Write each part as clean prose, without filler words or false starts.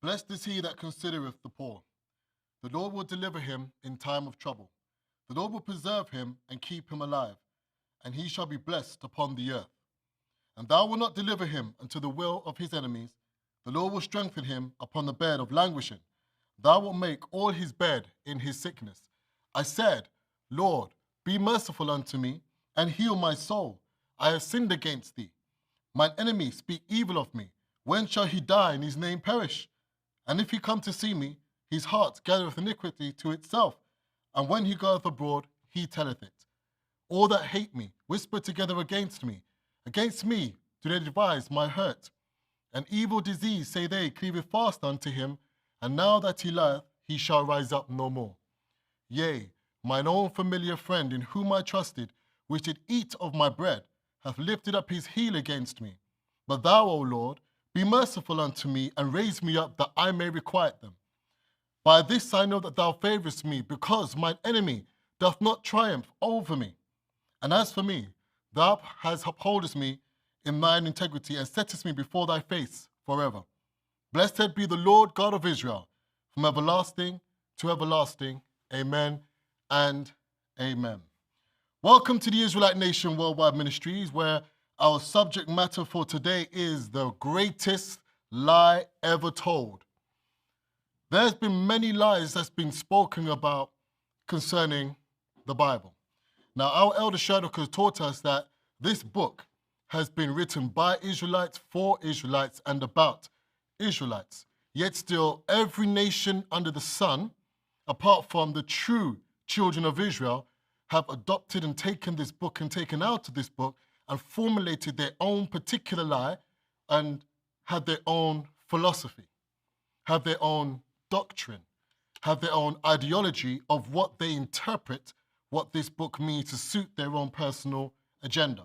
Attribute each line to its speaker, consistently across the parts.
Speaker 1: Blessed is he that considereth the poor. The Lord will deliver him in time of trouble. The Lord will preserve him and keep him alive, and he shall be blessed upon the earth. And thou wilt not deliver him unto the will of his enemies. The Lord will strengthen him upon the bed of languishing. Thou wilt make all his bed in his sickness. I said, Lord, be merciful unto me, and heal my soul. I have sinned against thee. Mine enemies speak evil of me. When shall he die and his name perish? And if he come to see me, his heart gathereth iniquity to itself. And when he goeth abroad, he telleth it. All that hate me whisper together against me. Against me do they devise my hurt. An evil disease, say they, cleaveth fast unto him, and now that he lieth, he shall rise up no more. Yea, mine own familiar friend, in whom I trusted, which did eat of my bread, hath lifted up his heel against me. But thou, O Lord, be merciful unto me, and raise me up, that I may requite them. By this I know that thou favourest me, because mine enemy doth not triumph over me. And as for me, thou hast upholdest me in thine integrity, and settest me before thy face forever. Blessed be the Lord God of Israel, from everlasting to everlasting. Amen and amen. Welcome to the Israelite Nation Worldwide Ministries, where our subject matter for today is the greatest lie ever told. There's been many lies that's been spoken about concerning the Bible. Now, our elder Sherlock has taught us that this book has been written by Israelites, for Israelites, and about Israelites. Yet still, every nation under the sun, apart from the true children of Israel, have adopted and taken this book and taken out of this book and formulated their own particular lie and have their own philosophy, have their own doctrine, have their own ideology of what they interpret what this book means to suit their own personal agenda.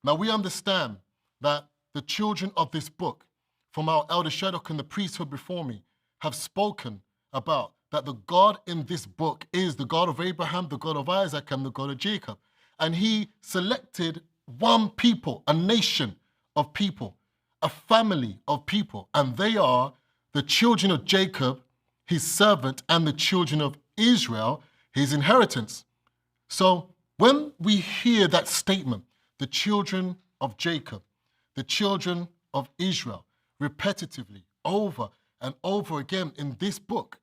Speaker 1: Now, we understand that the children of this book, from our elder Sherlock and the priesthood before me, have spoken about that the God in this book is the God of Abraham, the God of Isaac, and the God of Jacob. And he selected one people, a nation of people, a family of people, and they are the children of Jacob, his servant, and the children of Israel, his inheritance. So when we hear that statement, the children of Jacob, the children of Israel, repetitively, over and over again in this book,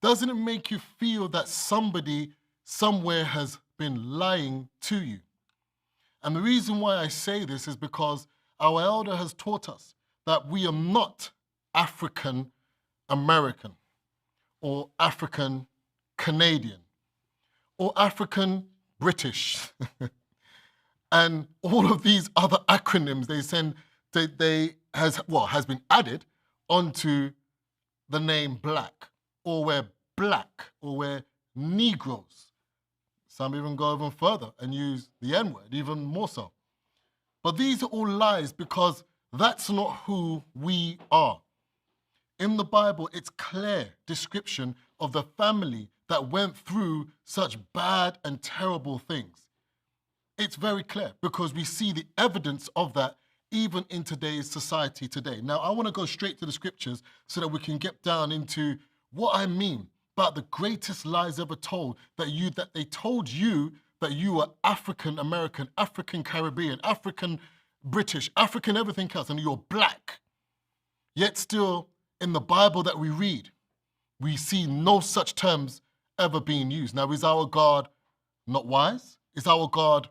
Speaker 1: doesn't it make you feel that somebody somewhere has been lying to you? And the reason why I say this is because our elder has taught us that we are not African American or African Canadian or African British and all of these other acronyms has been added onto the name black, or we're black, or we're Negroes. Some even go even further and use the N-word, even more so. But these are all lies, because that's not who we are. In the Bible, it's clear description of the family that went through such bad and terrible things. It's very clear, because we see the evidence of that even in today's society today. Now, I want to go straight to the scriptures so that we can get down into what I mean about the greatest lies ever told, that they told you that you were African American, African Caribbean, African British, African everything else, and you're black. Yet still, in the Bible that we read, we see no such terms ever being used. Now, is our God not wise? Is our God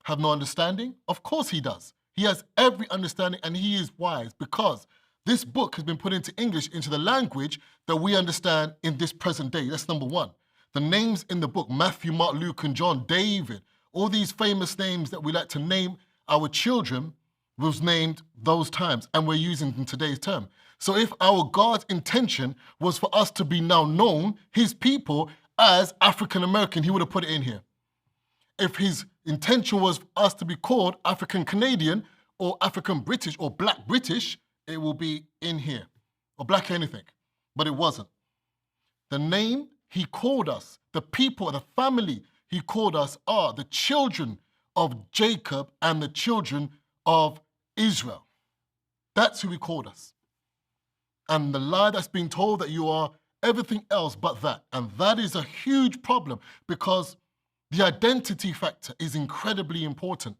Speaker 1: have no understanding? Of course he does. He has every understanding, and he is wise, because this book has been put into English, into the language that we understand in this present day. That's number one. The names in the book, Matthew, Mark, Luke, and John, David, all these famous names that we like to name our children was named those times, and we're using in today's term. So if our God's intention was for us to be now known, his people, as African American, he would have put it in here. If his intention was for us to be called African Canadian or African British or Black British, it will be in here, or Black anything, but it wasn't. The name he called us, the people, the family he called us are the children of Jacob and the children of Israel. That's who he called us. and the lie that's being told that you are everything else but that. And that is a huge problem because the identity factor is incredibly important.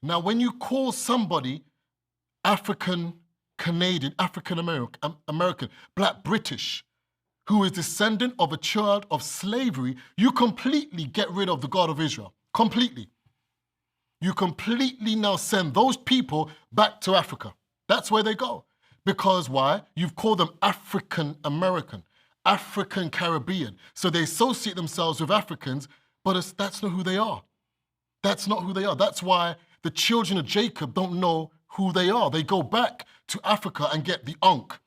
Speaker 1: Now, when you call somebody African Canadian, African American, Black British, who is descendant of a child of slavery, you completely get rid of the God of Israel. Completely. You completely now send those people back to Africa. That's where they go. Because why? You've called them African American, African Caribbean. So they associate themselves with Africans, but that's not who they are. That's not who they are. That's why the children of Jacob don't know who they are. They go back to Africa and get the Ankh.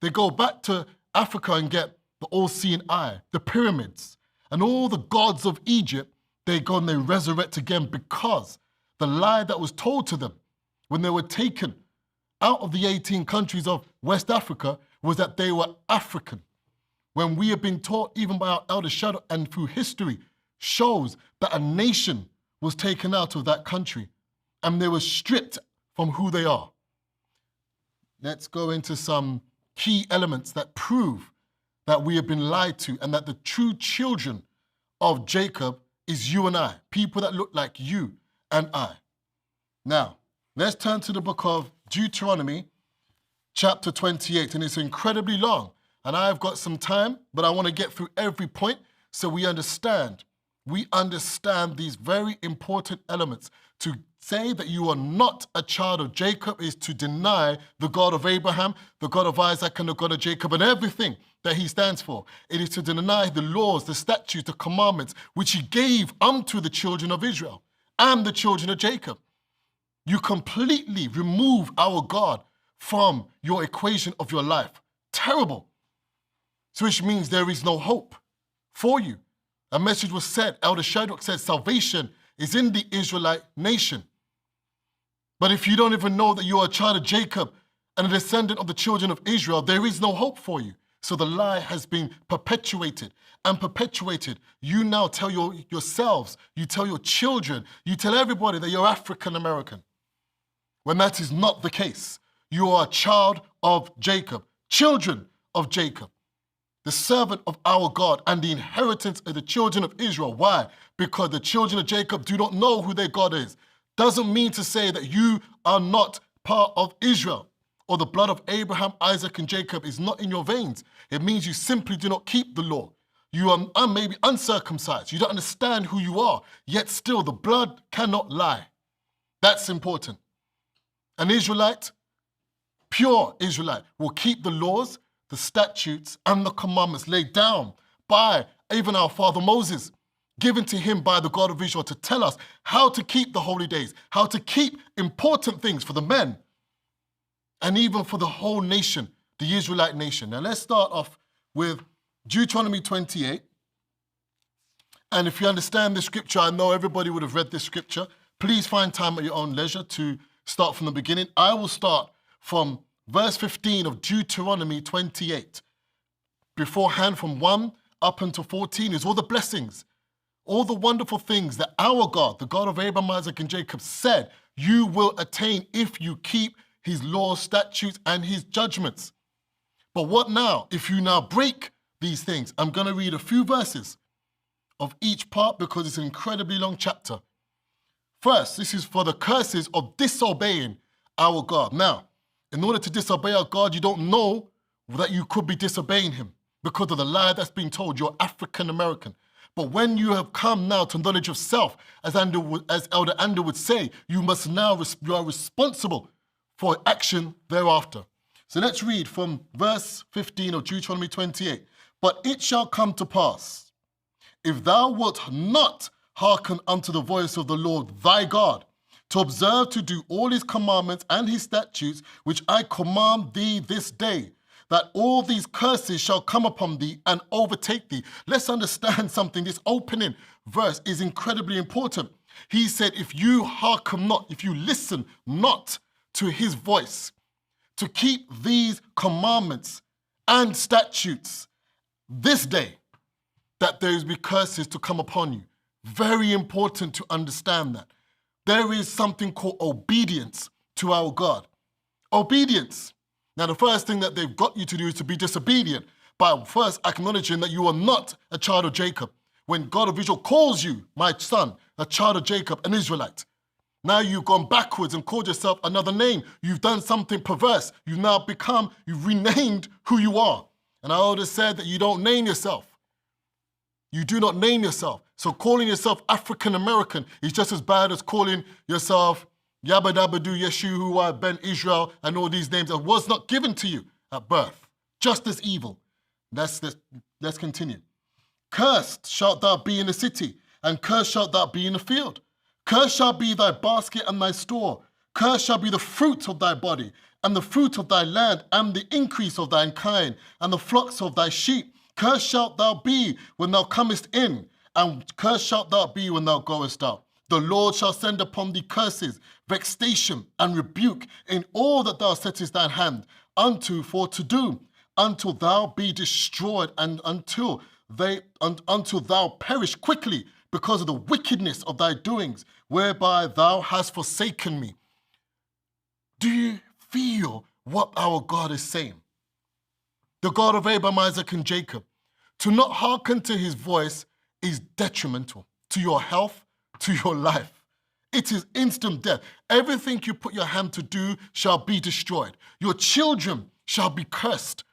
Speaker 1: They go back to Africa and get the all-seeing eye, the pyramids, and all the gods of Egypt. They go and they resurrect again because the lie that was told to them when they were taken out of the 18 countries of West Africa was that they were African. When we have been taught, even by our elder shadow and through history, shows that a nation was taken out of that country and they were stripped from who they are. Let's go into some key elements that prove that we have been lied to and that the true children of Jacob is you and I, people that look like you and I. Now, let's turn to the book of Deuteronomy, chapter 28, and it's incredibly long. And I've got some time, but I want to get through every point so we understand. We understand these very important elements. To say that you are not a child of Jacob is to deny the God of Abraham, the God of Isaac, and the God of Jacob, and everything that he stands for. It is to deny the laws, the statutes, the commandments, which he gave unto the children of Israel and the children of Jacob. You completely remove our God from your equation of your life. Terrible. So which means there is no hope for you. A message was said, Elder Shadrach said, salvation is in the Israelite nation. But if you don't even know that you are a child of Jacob and a descendant of the children of Israel, there is no hope for you. So the lie has been perpetuated and perpetuated. You now tell yourselves, you tell your children, you tell everybody that you're African American, when that is not the case. You are a child of Jacob, children of Jacob, the servant of our God and the inheritance of the children of Israel. Why? Because the children of Jacob do not know who their God is. Doesn't mean to say that you are not part of Israel or the blood of Abraham, Isaac, and Jacob is not in your veins. It means you simply do not keep the law. You are maybe uncircumcised. You don't understand who you are, yet still the blood cannot lie. That's important. An Israelite, pure Israelite, will keep the laws, the statutes, and the commandments laid down by even our father Moses, given to him by the God of Israel to tell us how to keep the holy days, how to keep important things for the men, and even for the whole nation, the Israelite nation. Now let's start off with Deuteronomy 28. And if you understand this scripture, I know everybody would have read this scripture. Please find time at your own leisure to start from the beginning. I will start from verse 15 of Deuteronomy 28. Beforehand, from 1 up until 14 is all the blessings, all the wonderful things that our God, the God of Abraham, Isaac, and Jacob, said you will attain if you keep his laws, statutes, and his judgments. But what now if you now break these things? I'm going to read a few verses of each part because it's an incredibly long chapter. First, this is for the curses of disobeying our God. Now, in order to disobey our God, you don't know that you could be disobeying him because of the lie that's being told. You're African American. But when you have come now to knowledge of self, as Elder Ander would say, you are responsible for action thereafter. So let's read from verse 15 of Deuteronomy 28. But it shall come to pass, if thou wilt not hearken unto the voice of the Lord thy God, to observe to do all his commandments and his statutes, which I command thee this day, that all these curses shall come upon thee and overtake thee. Let's understand something. This opening verse is incredibly important. He said, if you hearken not, if you listen not to his voice, to keep these commandments and statutes this day, that there is be curses to come upon you. Very important to understand that. There is something called obedience to our God. Obedience. Now, the first thing that they've got you to do is to be disobedient by first acknowledging that you are not a child of Jacob. When God of Israel calls you, my son, a child of Jacob, an Israelite, now you've gone backwards and called yourself another name. You've done something perverse. You've renamed who you are. And I always said that you don't name yourself. You do not name yourself. So calling yourself African American is just as bad as calling yourself Yabba Dabba Doo, Yeshua, Ben Israel, and all these names that was not given to you at birth. Just as evil. Let's continue. Cursed shalt thou be in the city, and cursed shalt thou be in the field. Cursed shall be thy basket and thy store. Cursed shall be the fruit of thy body, and the fruit of thy land, and the increase of thine kind, and the flocks of thy sheep. Cursed shalt thou be when thou comest in, and cursed shalt thou be when thou goest out. The Lord shall send upon thee curses, vexation, and rebuke in all that thou settest thine hand unto for to do, until thou be destroyed, and until thou perish quickly, because of the wickedness of thy doings, whereby thou hast forsaken me. Do you feel what our God is saying? The God of Abraham, Isaac, and Jacob. To not hearken to his voice is detrimental to your health, to your life. It is instant death. Everything you put your hand to do shall be destroyed. Your children shall be cursed.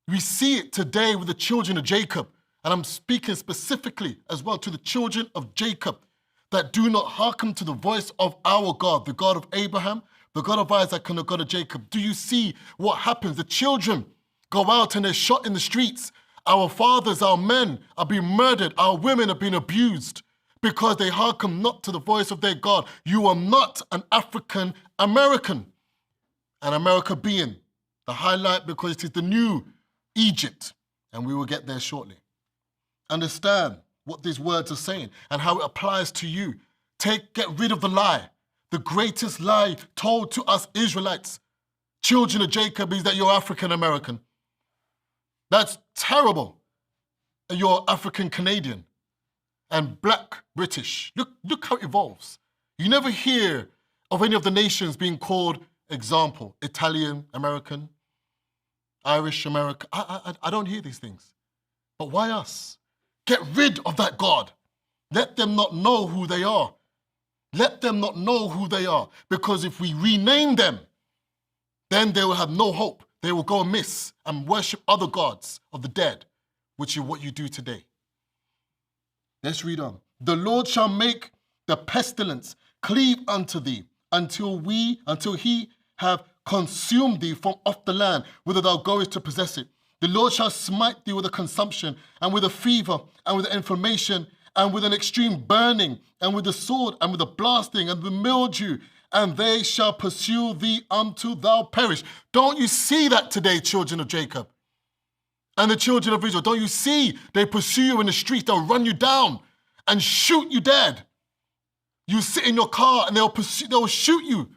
Speaker 1: We see it today with the children of Jacob. And I'm speaking specifically as well to the children of Jacob that do not hearken to the voice of our God, the God of Abraham, the God of Isaac, and the God of Jacob. Do you see what happens? The children go out and they're shot in the streets. Our fathers, our men are being murdered. Our women are being abused because they hearken not to the voice of their God. You are not an African American. And America being the highlight because it is the new Egypt. And we will get there shortly. Understand what these words are saying and how it applies to you. Get rid of the lie. The greatest lie told to us Israelites, children of Jacob, is that you're African American. That's terrible. You're African Canadian and Black British. Look how it evolves. You never hear of any of the nations being called example, Italian American, Irish American. I don't hear these things. But why us? Get rid of that God. Let them not know who they are. Let them not know who they are. Because if we rename them, then they will have no hope. They will go amiss and worship other gods of the dead, which is what you do today. Let's read on. The Lord shall make the pestilence cleave unto thee until he have consumed thee from off the land, whither thou goest to possess it. The Lord shall smite thee with a consumption, and with a fever, and with an inflammation, and with an extreme burning, and with the sword, and with a blasting, and the mildew, and they shall pursue thee until thou perish. Don't you see that today, children of Jacob? And the children of Israel, don't you see they pursue you in the streets, they'll run you down and shoot you dead. You sit in your car and they'll shoot you.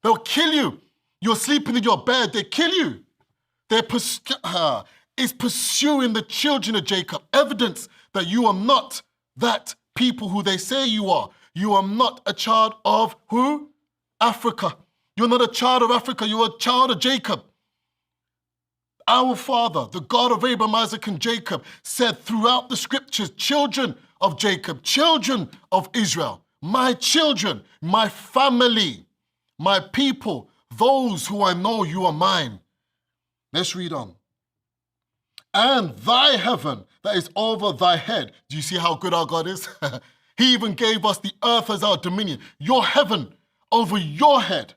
Speaker 1: They'll kill you. You're sleeping in your bed, they kill you. It's pursuing the children of Jacob. Evidence that you are not that people who they say you are. You are not a child of who? Africa. You're not a child of Africa. You're a child of Jacob. Our Father, the God of Abraham, Isaac, and Jacob, said throughout the scriptures, children of Jacob, children of Israel, my children, my family, my people, those who I know you are mine. Let's read on. And thy heaven that is over thy head. Do you see how good our God is? He even gave us the earth as our dominion. Your heaven over your head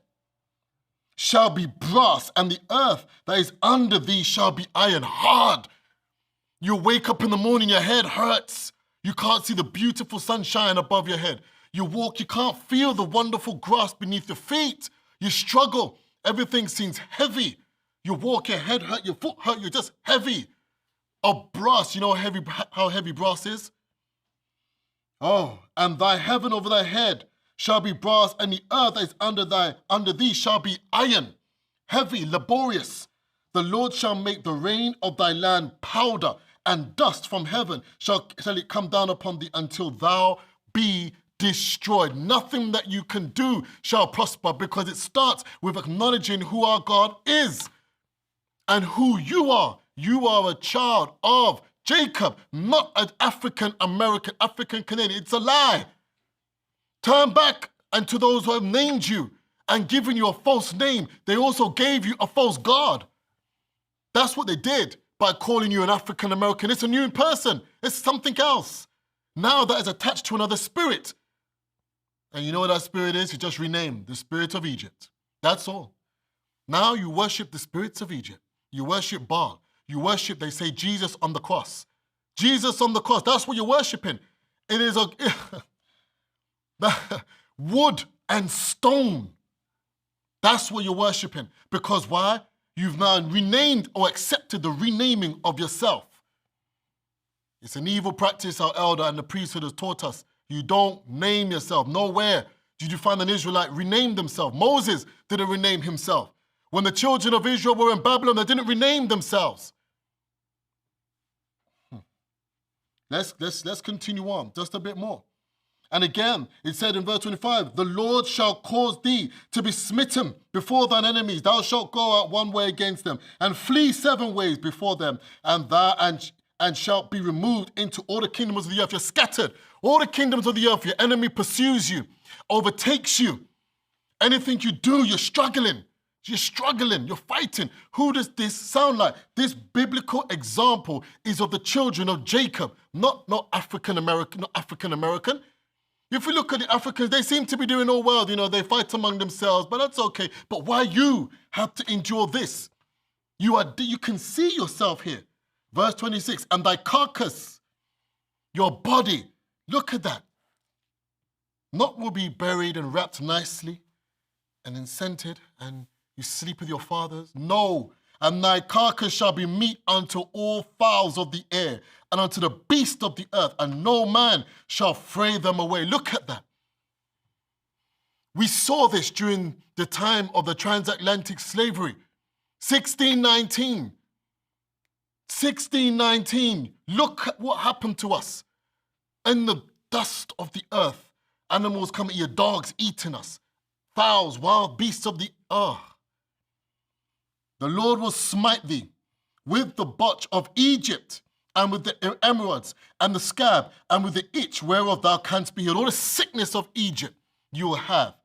Speaker 1: shall be brass, and the earth that is under thee shall be iron, hard. You wake up in the morning, your head hurts. You can't see the beautiful sunshine above your head. You walk, you can't feel the wonderful grass beneath your feet. You struggle. Everything seems heavy. You walk, your head hurt, your foot hurt, you're just heavy. Of brass, you know how heavy brass is? Oh, and thy heaven over thy head shall be brass, and the earth that is under thee shall be iron, heavy, laborious. The Lord shall make the rain of thy land powder, and dust from heaven shall it come down upon thee until thou be destroyed. Nothing that you can do shall prosper, because it starts with acknowledging who our God is and who you are. You are a child of Jacob, not an African-American, African-Canadian. It's a lie. Turn back, and to those who have named you and given you a false name, they also gave you a false God. That's what they did by calling you an African-American. It's a new person. It's something else. Now that is attached to another spirit. And you know what that spirit is? You just renamed the spirit of Egypt. That's all. Now you worship the spirits of Egypt. You worship Baal. You worship, they say, Jesus on the cross. Jesus on the cross. That's what you're worshiping. It is a wood and stone. That's what you're worshiping. Because why? You've now renamed or accepted the renaming of yourself. It's an evil practice our elder and the priesthood has taught us. You don't name yourself. Nowhere did you find an Israelite rename themselves. Moses didn't rename himself. When the children of Israel were in Babylon, they didn't rename themselves. Let's continue on just a bit more. And again, it said in verse 25, the Lord shall cause thee to be smitten before thine enemies. Thou shalt go out one way against them and flee 7 ways before them, and shalt be removed into all the kingdoms of the earth. You're scattered. All the kingdoms of the earth, your enemy pursues you, overtakes you. Anything you do, you're struggling. You're struggling, you're fighting. Who does this sound like? This biblical example is of the children of Jacob, not African-American. If we look at the Africans, they seem to be doing all well. You know, they fight among themselves, but that's okay. But why you have to endure this? You can see yourself here. Verse 26, and thy carcass, your body, look at that. Not will be buried and wrapped nicely and then scented and you sleep with your fathers. No, and thy carcass shall be meat unto all fowls of the air and unto the beasts of the earth, and no man shall fray them away. Look at that. We saw this during the time of the transatlantic slavery, 1619. 1619, look at what happened to us. In the dust of the earth, animals come eat, your dogs eating us, fowls, wild beasts of the earth. The Lord will smite thee with the botch of Egypt, and with the emeralds, and the scab, and with the itch whereof thou canst be healed. All the sickness of Egypt you will have.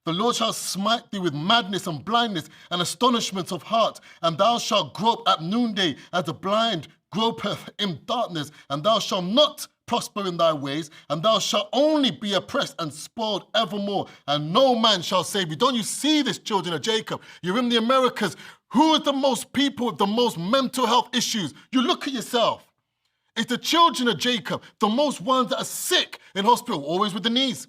Speaker 1: The Lord shall smite thee with madness and blindness and astonishment of heart, and thou shalt grope at noonday as the blind gropeth in darkness, and thou shalt not prosper in thy ways, and thou shalt only be oppressed and spoiled evermore, and no man shall save you. Don't you see this, children of Jacob? You're in the Americas. Who is the most people with the most mental health issues? You look at yourself. It's the children of Jacob, the most ones that are sick in hospital, always with the knees,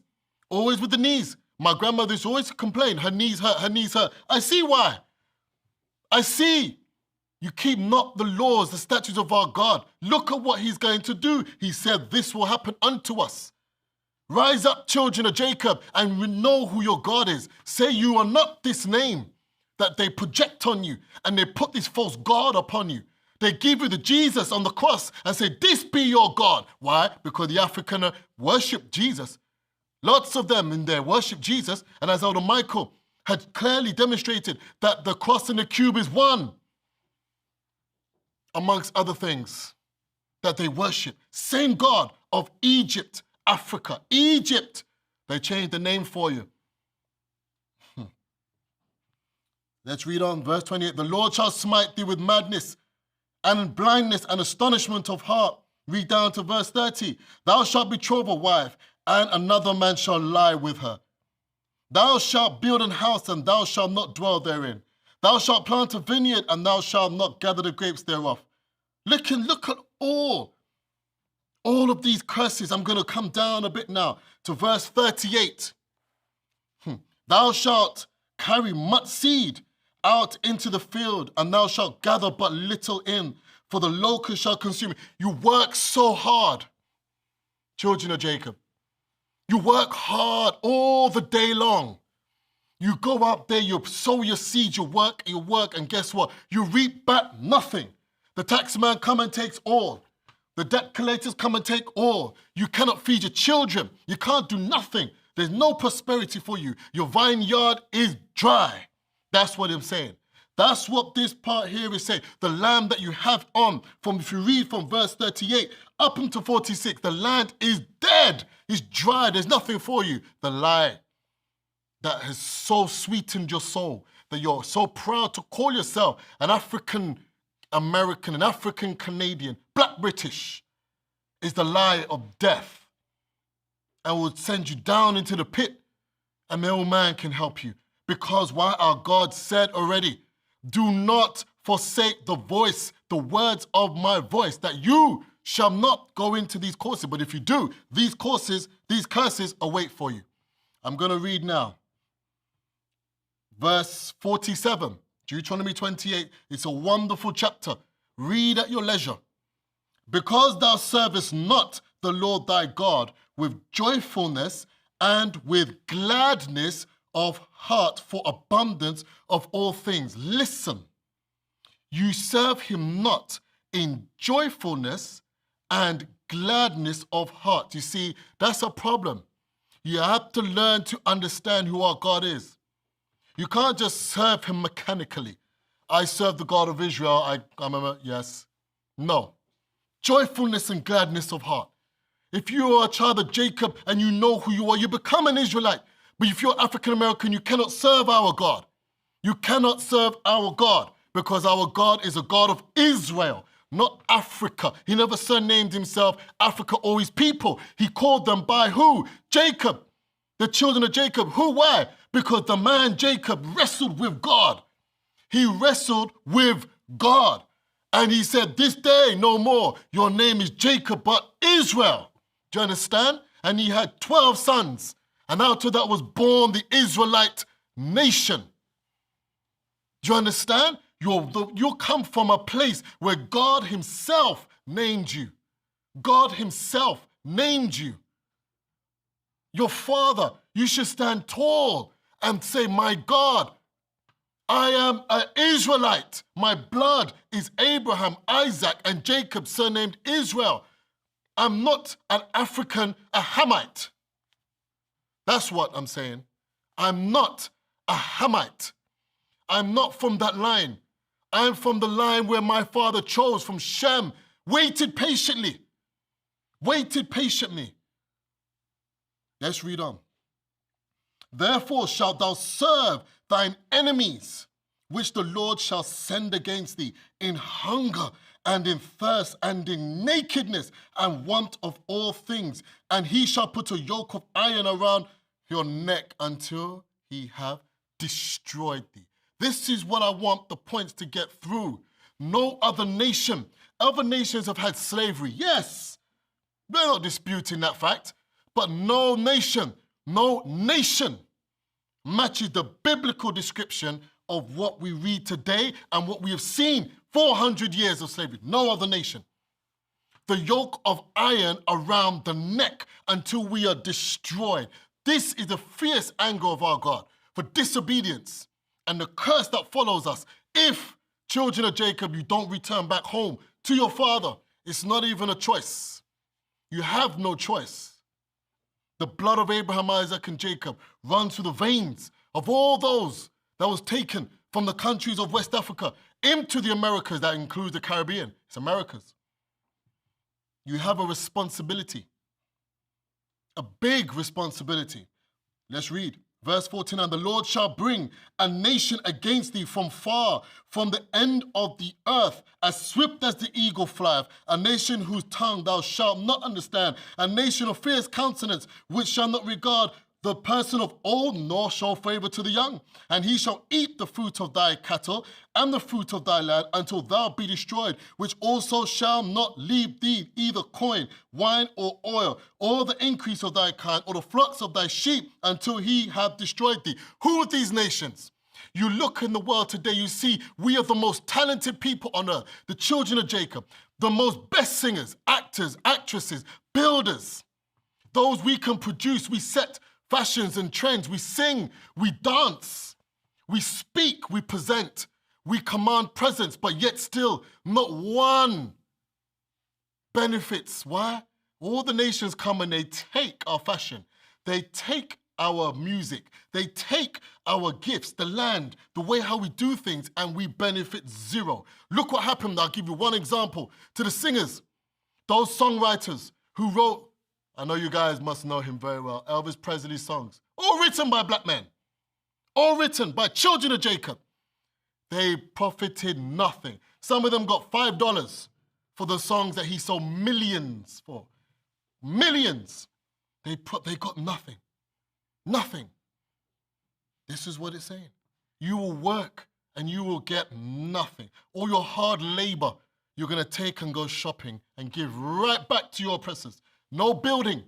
Speaker 1: always with the knees. My grandmother used to always complain, her knees hurt, her knees hurt. I see why. I see. You keep not the laws, the statutes of our God. Look at what he's going to do. He said, this will happen unto us. Rise up, children of Jacob, and we know who your God is. Say you are not this name that they project on you, and they put this false God upon you. They give you the Jesus on the cross and say, this be your God. Why? Because the African worship Jesus. Lots of them in there worship Jesus, and as Elder Michael had clearly demonstrated, that the cross and the cube is one, amongst other things that they worship. Same God of Egypt, Africa. Egypt. They changed the name for you. Let's read on, verse 28. The Lord shall smite thee with madness and blindness and astonishment of heart. Read down to verse 30. Thou shalt betroth a wife, and another man shall lie with her. Thou shalt build an house, and thou shalt not dwell therein. Thou shalt plant a vineyard, and thou shalt not gather the grapes thereof. Look at all of these curses. I'm going to come down a bit now to verse 38. Thou shalt carry much seed out into the field, and thou shalt gather but little in, for the locust shall consume it. You work so hard, children of Jacob. You work hard all the day long. You go out there, you sow your seeds, you work, and guess what? You reap back nothing. The taxman comes and takes all. The debt collectors come and take all. You cannot feed your children. You can't do nothing. There's no prosperity for you. Your vineyard is dry. That's what I'm saying. That's what this part here is saying. The land that you have on, if you read from verse 38 up into 46, the land is dead. It's dry. There's nothing for you. The lie that has so sweetened your soul, that you're so proud to call yourself an African American, an African Canadian, Black British, is the lie of death, and will send you down into the pit, and no man can help you. Because why our God said already, do not forsake the voice, the words of my voice, that you shall not go into these courses. But if you do, these curses await for you. I'm going to read now. Verse 47, Deuteronomy 28. It's a wonderful chapter. Read at your leisure. Because thou servest not the Lord thy God with joyfulness and with gladness of heart for abundance of all things. Listen, you serve him not in joyfulness and gladness of heart. You see, that's a problem. You have to learn to understand who our God is. You can't just serve him mechanically. I serve the God of Israel. Yes. No. Joyfulness and gladness of heart. If you are a child of Jacob and you know who you are, you become an Israelite. But if you're African American, you cannot serve our God. You cannot serve our God because our God is a God of Israel, not Africa. He never surnamed himself Africa or his people. He called them by who? Jacob, the children of Jacob. Who? Why? Because the man Jacob wrestled with God. He wrestled with God. And he said, this day no more, your name is Jacob, but Israel. Do you understand? And he had 12 sons. And out of that was born the Israelite nation. Do you understand? You come from a place where God himself named you. God himself named you. Your father, you should stand tall and say, my God, I am an Israelite. My blood is Abraham, Isaac, and Jacob, surnamed Israel. I'm not an African, a Hamite. That's what I'm saying. I'm not a Hamite. I'm not from that line. I'm from the line where my father chose, from Shem, waited patiently. Waited patiently. Let's read on. Therefore shalt thou serve thine enemies, which the Lord shall send against thee, in hunger and in thirst and in nakedness and want of all things. And he shall put a yoke of iron around your neck until he have destroyed thee. This is what I want the points to get through. No other nation. Other nations have had slavery. Yes, we're not disputing that fact. But no nation matches the biblical description of what we read today and what we have seen 400 years of slavery. No other nation. The yoke of iron around the neck until we are destroyed. This is the fierce anger of our God for disobedience and the curse that follows us. If, children of Jacob, you don't return back home to your father, it's not even a choice. You have no choice. The blood of Abraham, Isaac, and Jacob runs through the veins of all those that was taken from the countries of West Africa into the Americas. That includes the Caribbean. It's Americas. You have a responsibility, a big responsibility. Let's read. Verse 49, the Lord shall bring a nation against thee from far, from the end of the earth, as swift as the eagle flieth, a nation whose tongue thou shalt not understand, a nation of fierce countenance, which shall not regard the person of old, nor show favor to the young. And he shall eat the fruit of thy cattle and the fruit of thy land until thou be destroyed, which also shall not leave thee either coin, wine, or oil, or the increase of thy kind, or the flocks of thy sheep, until he have destroyed thee. Who are these nations? You look in the world today, you see we are the most talented people on earth, the children of Jacob, the most best singers, actors, actresses, builders. Those we can produce, we set fashions and trends, we sing, we dance, we speak, we present, we command presence, but yet still not one benefits. Why? All the nations come and they take our fashion. They take our music. They take our gifts, the land, the way how we do things, and we benefit zero. Look what happened. I'll give you one example. To the singers, those songwriters who wrote, I know you guys must know him very well, Elvis Presley songs, all written by black men, all written by children of Jacob. They profited nothing. Some of them got $5 for the songs that he sold millions for. Millions. They got nothing. Nothing. This is what it's saying. You will work and you will get nothing. All your hard labor, you're going to take and go shopping and give right back to your oppressors. No building.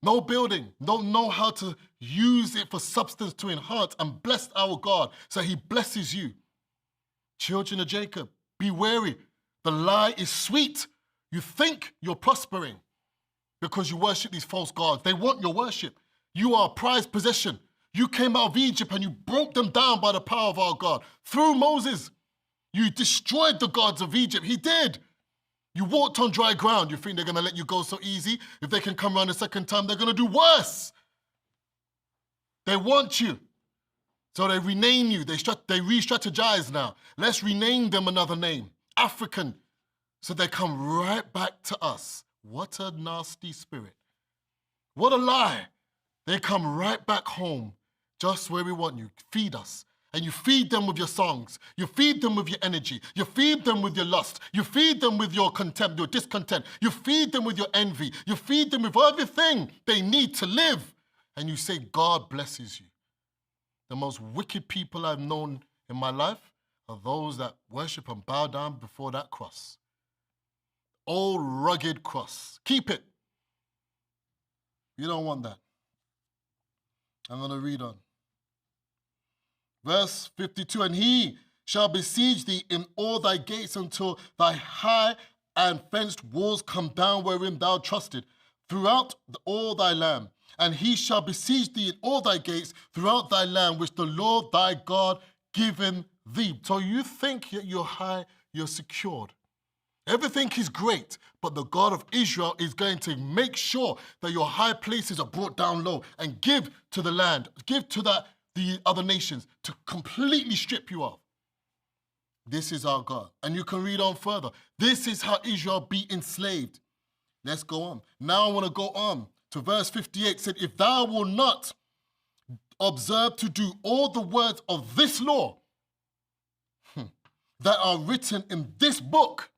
Speaker 1: No building. Don't know how to use it for substance to enhance and bless our God so he blesses you. Children of Jacob, be wary. The lie is sweet. You think you're prospering because you worship these false gods. They want your worship. You are a prized possession. You came out of Egypt and you broke them down by the power of our God. Through Moses, you destroyed the gods of Egypt. He did. You walked on dry ground. You think they're going to let you go so easy? If they can come around a second time, they're going to do worse. They want you. So they rename you. They re-strategize now. Let's rename them another name. African. So they come right back to us. What a nasty spirit. What a lie. They come right back home, just where we want you. Feed us. And you feed them with your songs. You feed them with your energy. You feed them with your lust. You feed them with your contempt, your discontent. You feed them with your envy. You feed them with everything they need to live. And you say, God blesses you. The most wicked people I've known in my life are those that worship and bow down before that cross. Old rugged cross. Keep it. You don't want that. I'm going to read on. Verse 52, and he shall besiege thee in all thy gates until thy high and fenced walls come down wherein thou trusted throughout all thy land. And he shall besiege thee in all thy gates throughout thy land, which the Lord thy God given thee. So you think you're high, you're secured. Everything is great, but the God of Israel is going to make sure that your high places are brought down low and give to the land, give to the other nations to completely strip you off. This is our God. And you can read on further. This is how Israel be enslaved. Let's go on. Now I want to go on to verse 58. It said, if thou wilt not observe to do all the words of this law that are written in this book,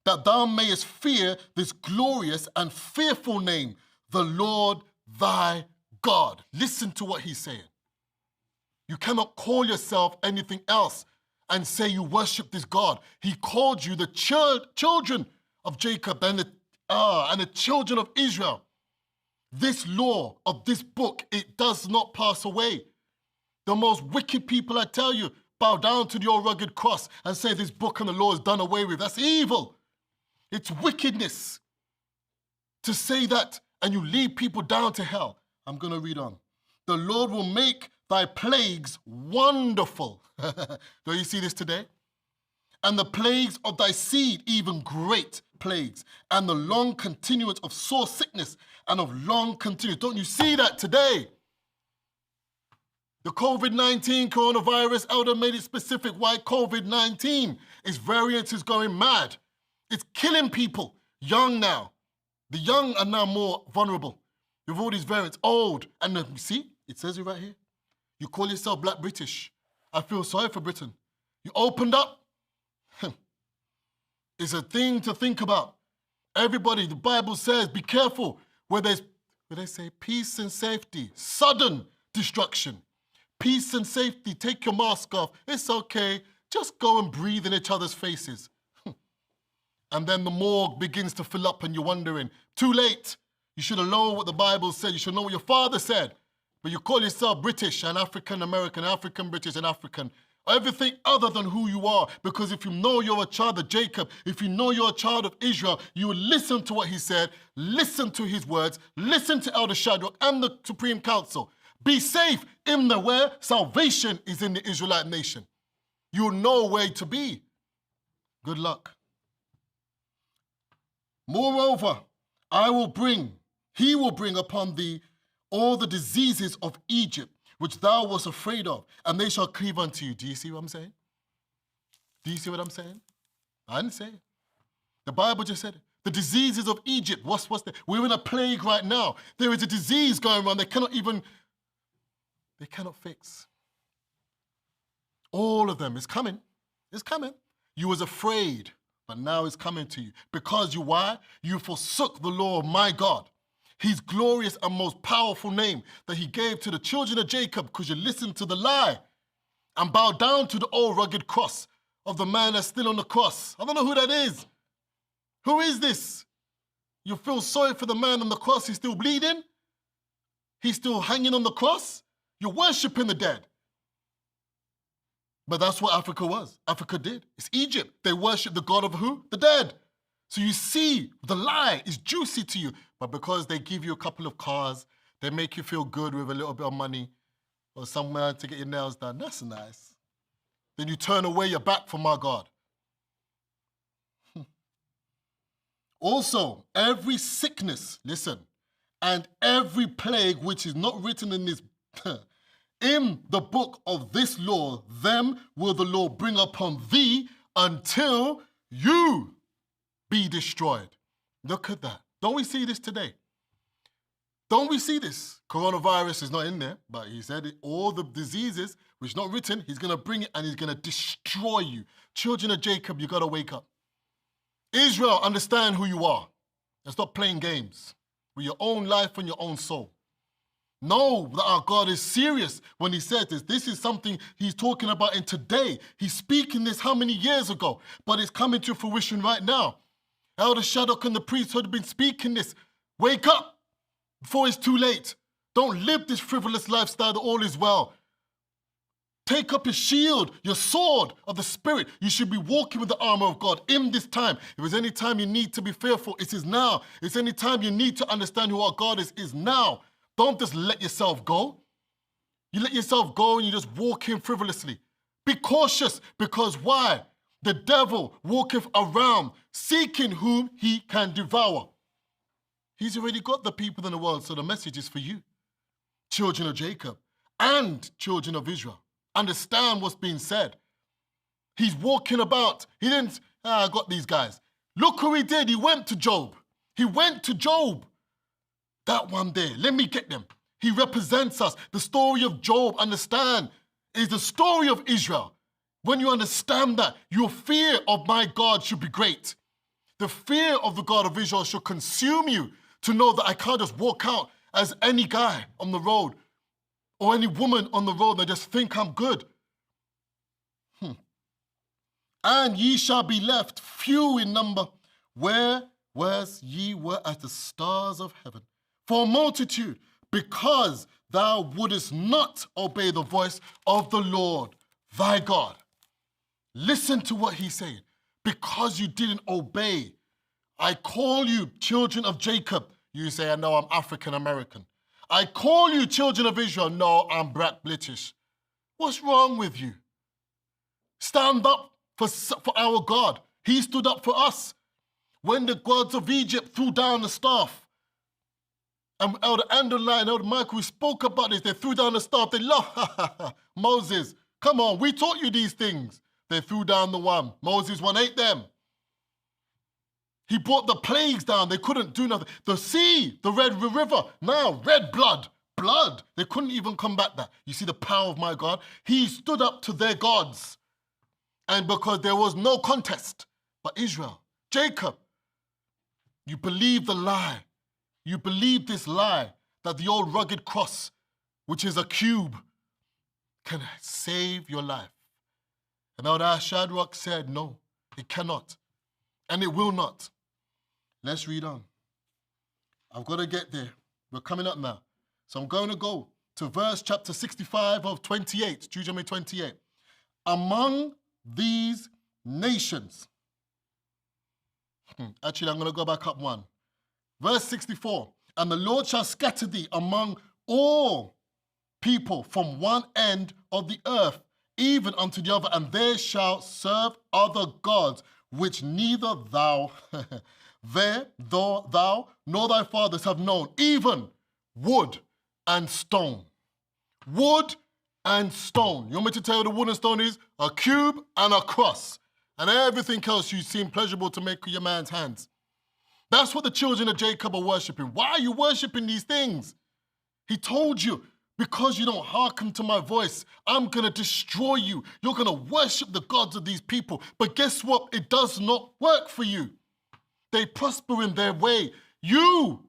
Speaker 1: that thou mayest fear this glorious and fearful name, the Lord thy God. Listen to what he's saying. You cannot call yourself anything else and say you worship this God. He called you the children of Jacob and the children of Israel. This law of this book, it does not pass away. The most wicked people, I tell you, bow down to your rugged cross and say this book and the law is done away with. That's evil. It's wickedness to say that, and you lead people down to hell. I'm going to read on. The Lord will make thy plagues wonderful. Do you see this today? And the plagues of thy seed, even great plagues, and the long continuance of sore sickness and of long continuance. Don't you see that today? The COVID-19 coronavirus, Elder made it specific why COVID-19, its variant is going mad. It's killing people, young now. The young are now more vulnerable with all these variants, old. And you see, it says it right here. You call yourself Black British. I feel sorry for Britain. You opened up. It's a thing to think about. Everybody, the Bible says, be careful where they say peace and safety, sudden destruction. Peace and safety, take your mask off. It's okay. Just go and breathe in each other's faces. And then the morgue begins to fill up and you're wondering, too late. You should have known what the Bible said. You should know what your father said. But you call yourself British and African-American, African-British and African. Everything other than who you are. Because if you know you're a child of Jacob, if you know you're a child of Israel, you will listen to what he said, listen to his words, listen to Elder Shadrach and the Supreme Council. Be safe in the where salvation is in the Israelite nation. You'll know where to be. Good luck. Moreover, he will bring upon thee all the diseases of Egypt, which thou wast afraid of, and they shall cleave unto you. Do you see what I'm saying? Do you see what I'm saying? I didn't say it. The Bible just said it. The diseases of Egypt. What's the? We're in a plague right now. There is a disease going around they cannot fix. All of them is coming. It's coming. You was afraid, but now it's coming to you. Because why? You forsook the law of my God, his glorious and most powerful name that he gave to the children of Jacob, because you listened to the lie and bowed down to the old rugged cross of the man that's still on the cross. I don't know who that is. Who is this? You feel sorry for the man on the cross. He's still bleeding. He's still hanging on the cross. You're worshiping the dead. But that's what Africa was. Africa did. It's Egypt. They worship the God of who? The dead. So you see, the lie is juicy to you. But because they give you a couple of cars, they make you feel good with a little bit of money or somewhere to get your nails done. That's nice. Then you turn away your back from our God. Also, every sickness, listen, and every plague which is not written in this in the book of this law, them will the Lord bring upon thee until you be destroyed. Look at that. Don't we see this today? Don't we see this? Coronavirus is not in there, but he said all the diseases which is not written, he's going to bring it and he's going to destroy you. Children of Jacob, you got to wake up. Israel, understand who you are and stop playing games with your own life and your own soul. Know that our God is serious when he says this. This is something he's talking about in today. He's speaking this how many years ago? But it's coming to fruition right now. Elder Shadrach and the priesthood have been speaking this. Wake up before it's too late. Don't live this frivolous lifestyle that all is well. Take up your shield, your sword of the Spirit. You should be walking with the armor of God in this time. If there's any time you need to be fearful, it is now. If there's any time you need to understand who our God is now. Don't just let yourself go. You let yourself go and you just walk in frivolously. Be cautious, because why? The devil walketh around seeking whom he can devour. He's already got the people in the world, so the message is for you. Children of Jacob and children of Israel. Understand what's being said. He's walking about. He didn't, I got these guys. Look who he did. He went to Job. He went to Job. That one there. Let me get them. He represents us. The story of Job, understand, is the story of Israel. When you understand that, your fear of my God should be great. The fear of the God of Israel should consume you to know that I can't just walk out as any guy on the road or any woman on the road and just think I'm good. And ye shall be left few in number, whereas ye were as the stars of heaven. For a multitude, because thou wouldest not obey the voice of the Lord thy God. Listen to what he's saying. Because you didn't obey, I call you children of Jacob. You say, I know I'm African American. I call you children of Israel. No, I'm black British. What's wrong with you? Stand up for our God. He stood up for us. When the gods of Egypt threw down the staff, and Elder Anderline and Elder Michael, we spoke about this. They threw down the staff. They laughed. Moses, come on, we taught you these things. They threw down the one. Moses ate them. He brought the plagues down. They couldn't do nothing. The sea, the Red River, now red blood. They couldn't even combat that. You see the power of my God? He stood up to their gods. And because there was no contest, but Israel, Jacob, you believe the lie. You believe this lie that the old rugged cross, which is a cube, can save your life. And Elder Shadrach said, no, it cannot. And it will not. Let's read on. I've got to get there. We're coming up now. So I'm going to go to verse chapter 65 of 28, Deuteronomy 28. Among these nations. Actually, I'm going to go back up one. Verse 64. And the Lord shall scatter thee among all people from one end of the earth, even unto the other, and they shall serve other gods, which neither thou there thou nor thy fathers have known, even wood and stone. Wood and stone. You want me to tell you what a wood and stone is? A cube and a cross. And everything else you seem pleasurable to make with your man's hands. That's what the children of Jacob are worshipping. Why are you worshipping these things? He told you, because you don't hearken to my voice, I'm going to destroy you. You're going to worship the gods of these people. But guess what? It does not work for you. They prosper in their way. You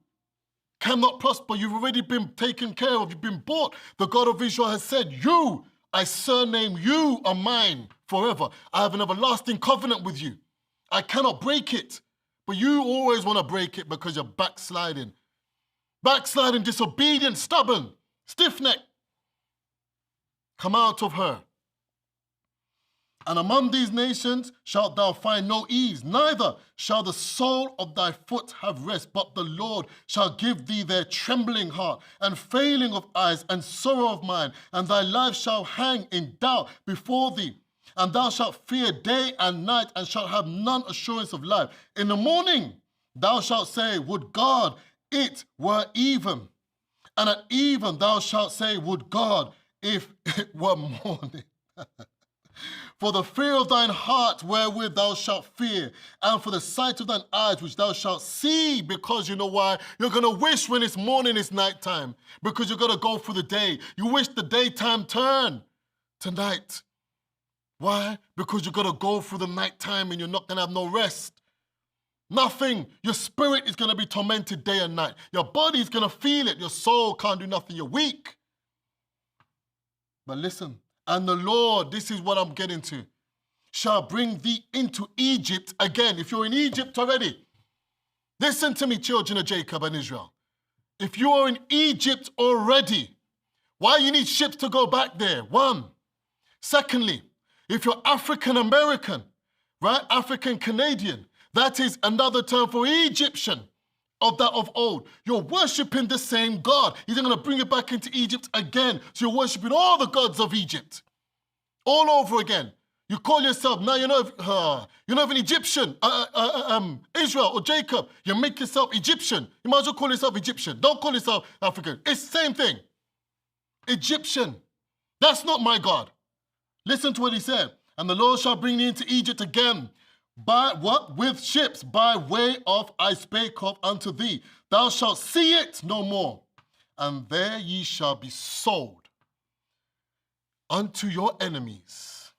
Speaker 1: cannot prosper. You've already been taken care of. You've been bought. The God of Israel has said, you, I surname you are mine forever. I have an everlasting covenant with you. I cannot break it. But you always want to break it because you're backsliding. Backsliding, disobedient, stubborn, stiff-necked. Come out of her. And among these nations shalt thou find no ease, neither shall the sole of thy foot have rest, but the Lord shall give thee their trembling heart, and failing of eyes, and sorrow of mind, and thy life shall hang in doubt before thee. And thou shalt fear day and night, and shalt have none assurance of life. In the morning thou shalt say, would God it were even. And at even thou shalt say, would God if it were morning. For the fear of thine heart wherewith thou shalt fear, and for the sight of thine eyes which thou shalt see, because you know why? You're going to wish when it's morning it's nighttime, because you're going to go through the day. You wish the daytime turn to night. Why? Because you're going to go through the nighttime and you're not going to have no rest. Nothing. Your spirit is going to be tormented day and night. Your body is going to feel it. Your soul can't do nothing. You're weak. But listen, and the Lord, this is what I'm getting to, shall bring thee into Egypt again. If you're in Egypt already, listen to me, children of Jacob and Israel. If you are in Egypt already, why you need ships to go back there? One. Secondly, if you're African American, right? African Canadian, that is another term for Egyptian of that of old. You're worshiping the same God. He's going to bring you back into Egypt again. So you're worshiping all the gods of Egypt. All over again. You call yourself, now you're not even Egyptian, Israel or Jacob. You make yourself Egyptian. You might as well call yourself Egyptian. Don't call yourself African. It's the same thing. Egyptian. That's not my God. Listen to what he said. And the Lord shall bring thee into Egypt again. By what? With ships, by way of I spake of unto thee. Thou shalt see it no more. And there ye shall be sold unto your enemies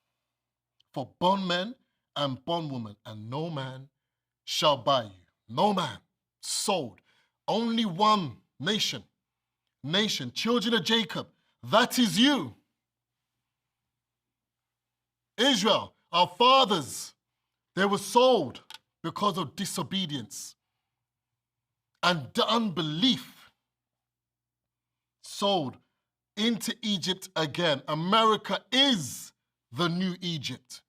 Speaker 1: for bondmen and bondwomen, and no man shall buy you. No man. Sold. Only one nation. Children of Jacob. That is you. Israel, our fathers, they were sold because of disobedience and unbelief. Sold into Egypt again. America is the new Egypt.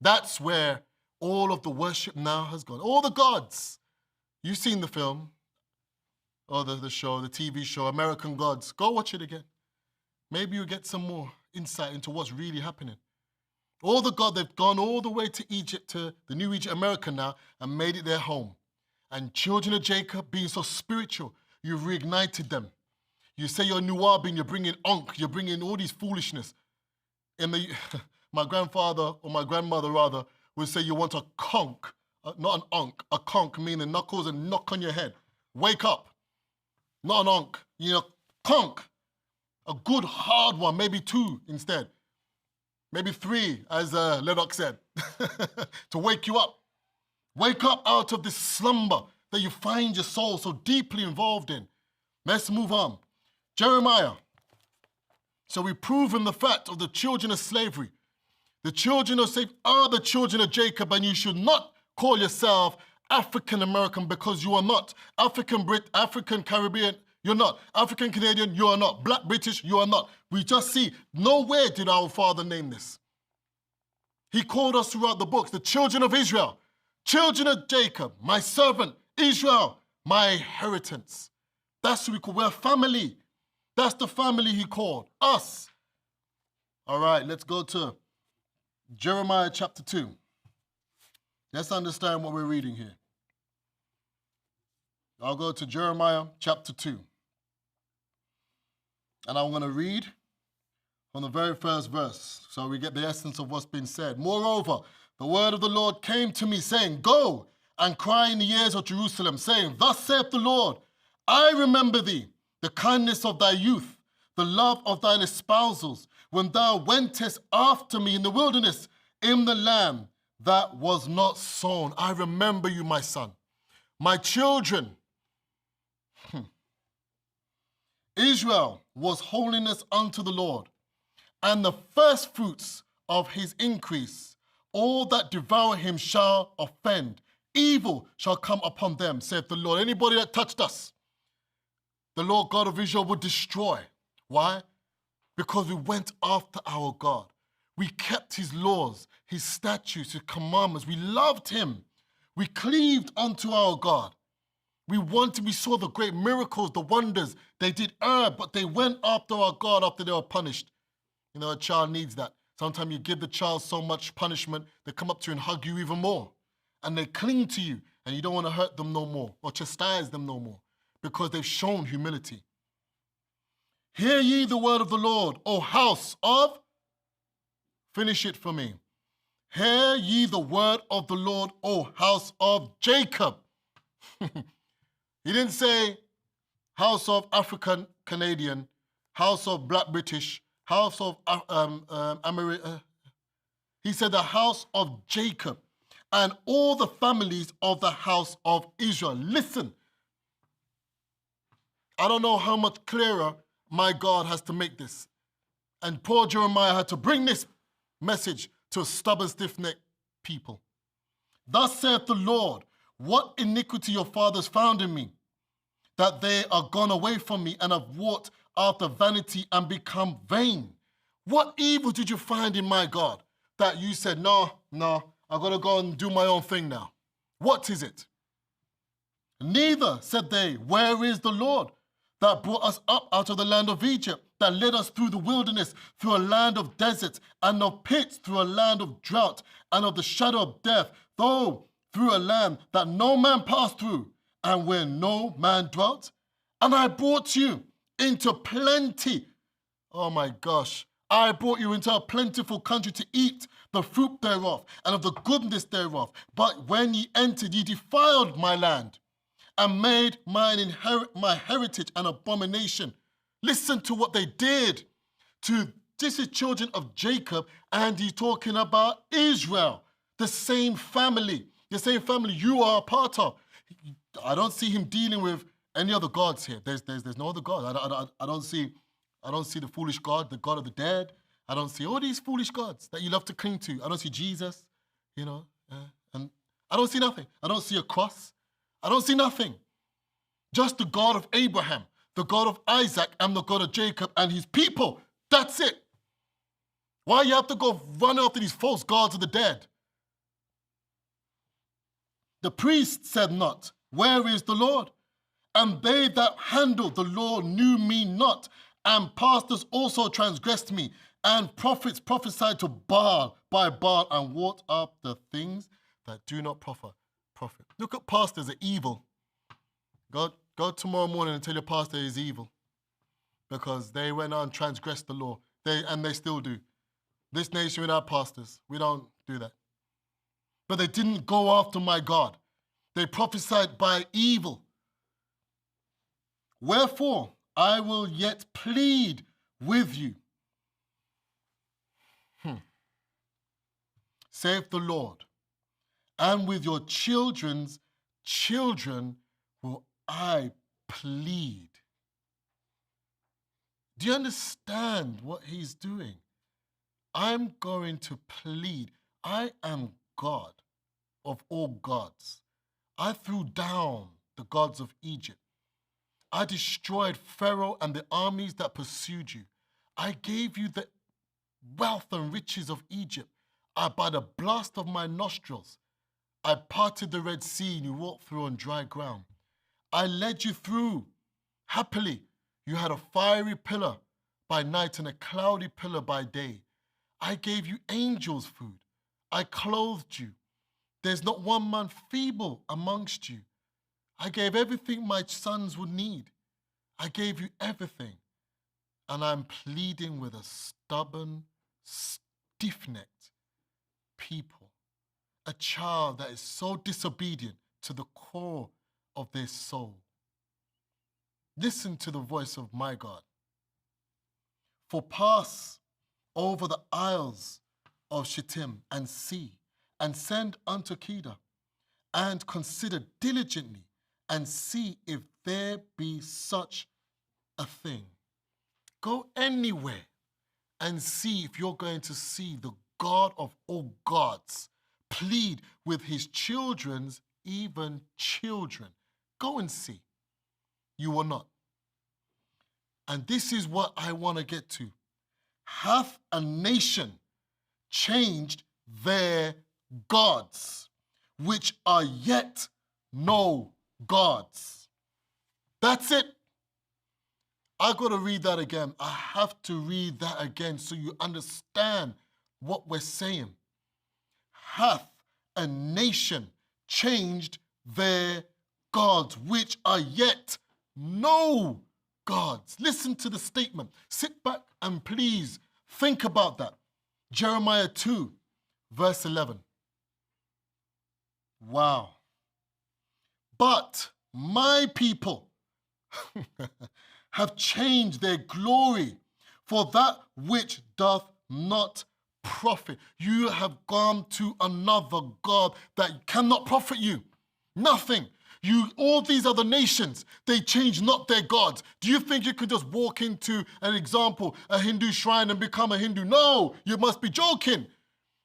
Speaker 1: That's where all of the worship now has gone. All the gods. You've seen the film, or the show, the TV show, American Gods. Go watch it again. Maybe you'll get some more insight into what's really happening. All the God, they've gone all the way to Egypt, to the new Egypt, America now, and made it their home. And children of Jacob, being so spiritual, you've reignited them. You say you're Nuwabian, you're bringing Ankh, you're bringing all these foolishness. My grandfather, or my grandmother rather, would say you want a conch, not an Ankh, a conch meaning knuckles and knock on your head. Wake up. Not an Ankh, conch. A good hard one, maybe two instead. Maybe three, as Lennox said, to wake you up. Wake up out of this slumber that you find your soul so deeply involved in. Let's move on. Jeremiah. So we've proven the fact of the children of slavery. The children of slavery are the children of Jacob, and you should not call yourself African American because you are not. African Brit, African Caribbean, you're not. African Canadian, you are not. Black British, you are not. We just see, nowhere did our Father name this. He called us throughout the books, the children of Israel, children of Jacob, my servant, Israel, my inheritance. That's who we call, we're family. That's the family he called, us. All right, let's go to Jeremiah chapter 2. Let's understand what we're reading here. I'll go to Jeremiah chapter 2. And I'm going to read from the very first verse, so we get the essence of what's been said. Moreover, the word of the Lord came to me, saying, Go and cry in the ears of Jerusalem, saying, Thus saith the Lord, I remember thee, the kindness of thy youth, the love of thine espousals, when thou wentest after me in the wilderness, in the land that was not sown. I remember you, my son. My children, Israel was holiness unto the Lord, and the first fruits of his increase. All that devour him shall offend. Evil shall come upon them, saith the Lord. Anybody that touched us, the Lord God of Israel would destroy. Why? Because we went after our God. We kept his laws, his statutes, his commandments. We loved him. We cleaved unto our God. We saw the great miracles, the wonders. They did err, but they went after our God after they were punished. You know, a child needs that. Sometimes you give the child so much punishment, they come up to you and hug you even more. And they cling to you, and you don't want to hurt them no more or chastise them no more because they've shown humility. Hear ye the word of the Lord, O house of, finish it for me. Hear ye the word of the Lord, O house of Jacob. He didn't say house of African Canadian, house of Black British, house of he said the house of Jacob and all the families of the house of Israel. Listen, I don't know how much clearer my God has to make this. And poor Jeremiah had to bring this message to a stubborn, stiff-necked people. Thus saith the Lord, what iniquity your fathers found in me, that they are gone away from me and have walked after vanity and become vain. What evil did you find in my God that you said, no, I've got to go and do my own thing now? What is it? Neither, said they, where is the Lord that brought us up out of the land of Egypt, that led us through the wilderness, through a land of deserts and of pits, through a land of drought and of the shadow of death, though through a land that no man passed through, and where no man dwelt? And I brought you into plenty. Oh my gosh. I brought you into a plentiful country to eat the fruit thereof, and of the goodness thereof. But when ye entered, ye defiled my land, and made my heritage an abomination. Listen to what they did to this is children of Jacob, and he's talking about Israel, the same family you are a part of. I don't see him dealing with any other gods here. There's no other god. I don't see the foolish god, the god of the dead. I don't see all these foolish gods that you love to cling to. I don't see Jesus, and I don't see nothing. I don't see a cross. I don't see nothing. Just the God of Abraham, the God of Isaac, and the God of Jacob and his people. That's it. Why you have to go run after these false gods of the dead? The priest said not, where is the Lord? And they that handled the law knew me not, and pastors also transgressed me, and prophets prophesied to Baal by Baal, and walked after things that do not profit. Look at pastors are evil. Go tomorrow morning and tell your pastor he's evil because they went out and transgressed the law. They still do. This nation without pastors, we don't do that. But they didn't go after my God. They prophesied by evil. Wherefore, I will yet plead with you, saith the Lord, and with your children's children will I plead. Do you understand what he's doing? I'm going to plead. I am God of all gods. I threw down the gods of Egypt. I destroyed Pharaoh and the armies that pursued you. I gave you the wealth and riches of Egypt. By the blast of my nostrils, I parted the Red Sea and you walked through on dry ground. I led you through happily. You had a fiery pillar by night and a cloudy pillar by day. I gave you angels' food. I clothed you. There's not one man feeble amongst you. I gave everything my sons would need. I gave you everything. And I'm pleading with a stubborn, stiff-necked people. A child that is so disobedient to the core of their soul. Listen to the voice of my God. For pass over the isles of Shittim and see, and send unto Kedar, and consider diligently, and see if there be such a thing. Go anywhere and see if you're going to see the God of all gods plead with his children's even children. Go and see. You will not. And this is what I want to get to. Hath a nation changed their gods, which are yet no gods? That's it. I got to read that again. I have to read that again so you understand what we're saying. Hath a nation changed their gods, which are yet no gods? Listen to the statement. Sit back and please think about that. Jeremiah 2, verse 11. Wow. But my people have changed their glory for that which doth not profit. You have gone to another God that cannot profit you. Nothing. All these other nations, they change not their gods. Do you think you could just walk into, an example, a Hindu shrine and become a Hindu? No, you must be joking.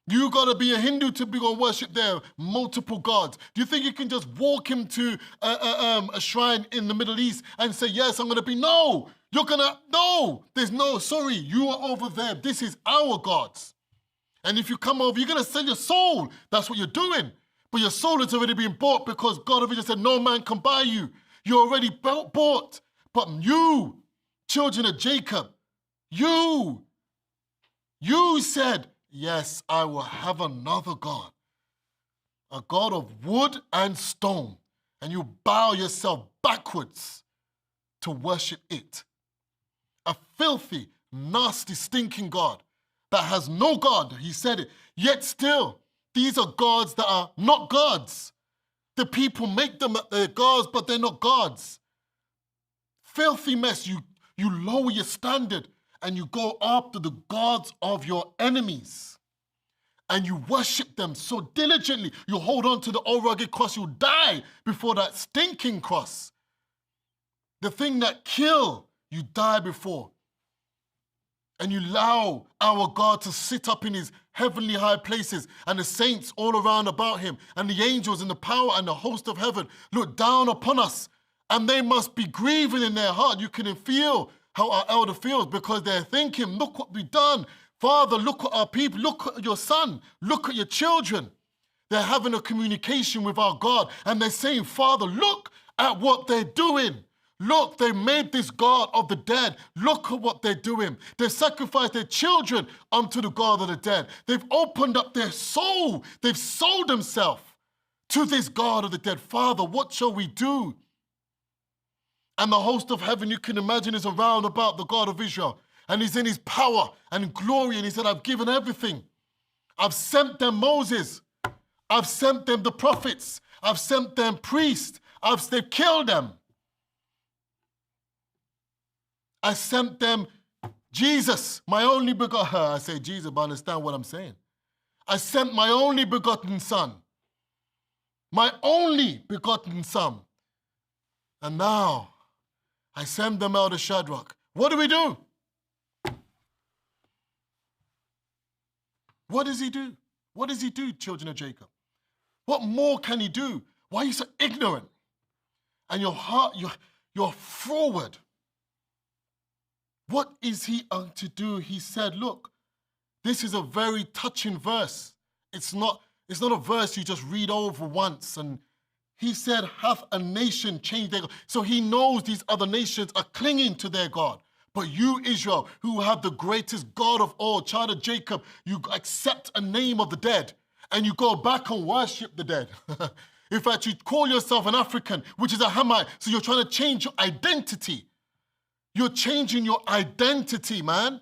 Speaker 1: You gotta be a Hindu to be gonna worship their multiple gods. Do you think you can just walk into a shrine in the Middle East and say, yes, I'm gonna be? No, there's no, sorry, you are over there. This is our gods. And if you come over, you're gonna sell your soul. That's what you're doing. But your soul has already been bought because God already said, no man can buy you. You're already bought. But you, children of Jacob, you said, yes, I will have another God, a God of wood and stone, and you bow yourself backwards to worship it. A filthy, nasty, stinking God that has no God, he said it, yet still, these are gods that are not gods. The people make them their gods, but they're not gods. Filthy mess, you lower your standard and you go after the gods of your enemies. And you worship them so diligently. You hold on to the old rugged cross, you'll die before that stinking cross. The thing that kill, you die before. And you allow our God to sit up in his heavenly high places, and the saints all around about him, and the angels and the power and the host of heaven look down upon us, and they must be grieving in their heart. You can feel how our elder feels because they're thinking, look what we've done. Father, look at our people, look at your son, look at your children. They're having a communication with our God, and they're saying, Father, look at what they're doing. Look, they made this God of the dead. Look at what they're doing. They've sacrificed their children unto the God of the dead. They've opened up their soul. They've sold themselves to this God of the dead. Father, what shall we do? And the host of heaven, you can imagine, is around about the God of Israel. And he's in his power and glory. And he said, I've given everything. I've sent them Moses. I've sent them the prophets. I've sent them priests. They've killed them. I sent them Jesus, my only begotten. I say Jesus, but understand what I'm saying. I sent my only begotten son. My only begotten son. And now I send them out of Shadrach. What do? What does he do? What does he do, children of Jacob? What more can he do? Why are you so ignorant? And your heart, you're forward. What is he to do? He said, look, this is a very touching verse. It's not a verse you just read over once. And he said, hath a nation changed their God? So he knows these other nations are clinging to their God. But you, Israel, who have the greatest God of all, child of Jacob, you accept a name of the dead and you go back and worship the dead. In fact, you call yourself an African, which is a Hamite, so you're trying to change your identity. You're changing your identity, man.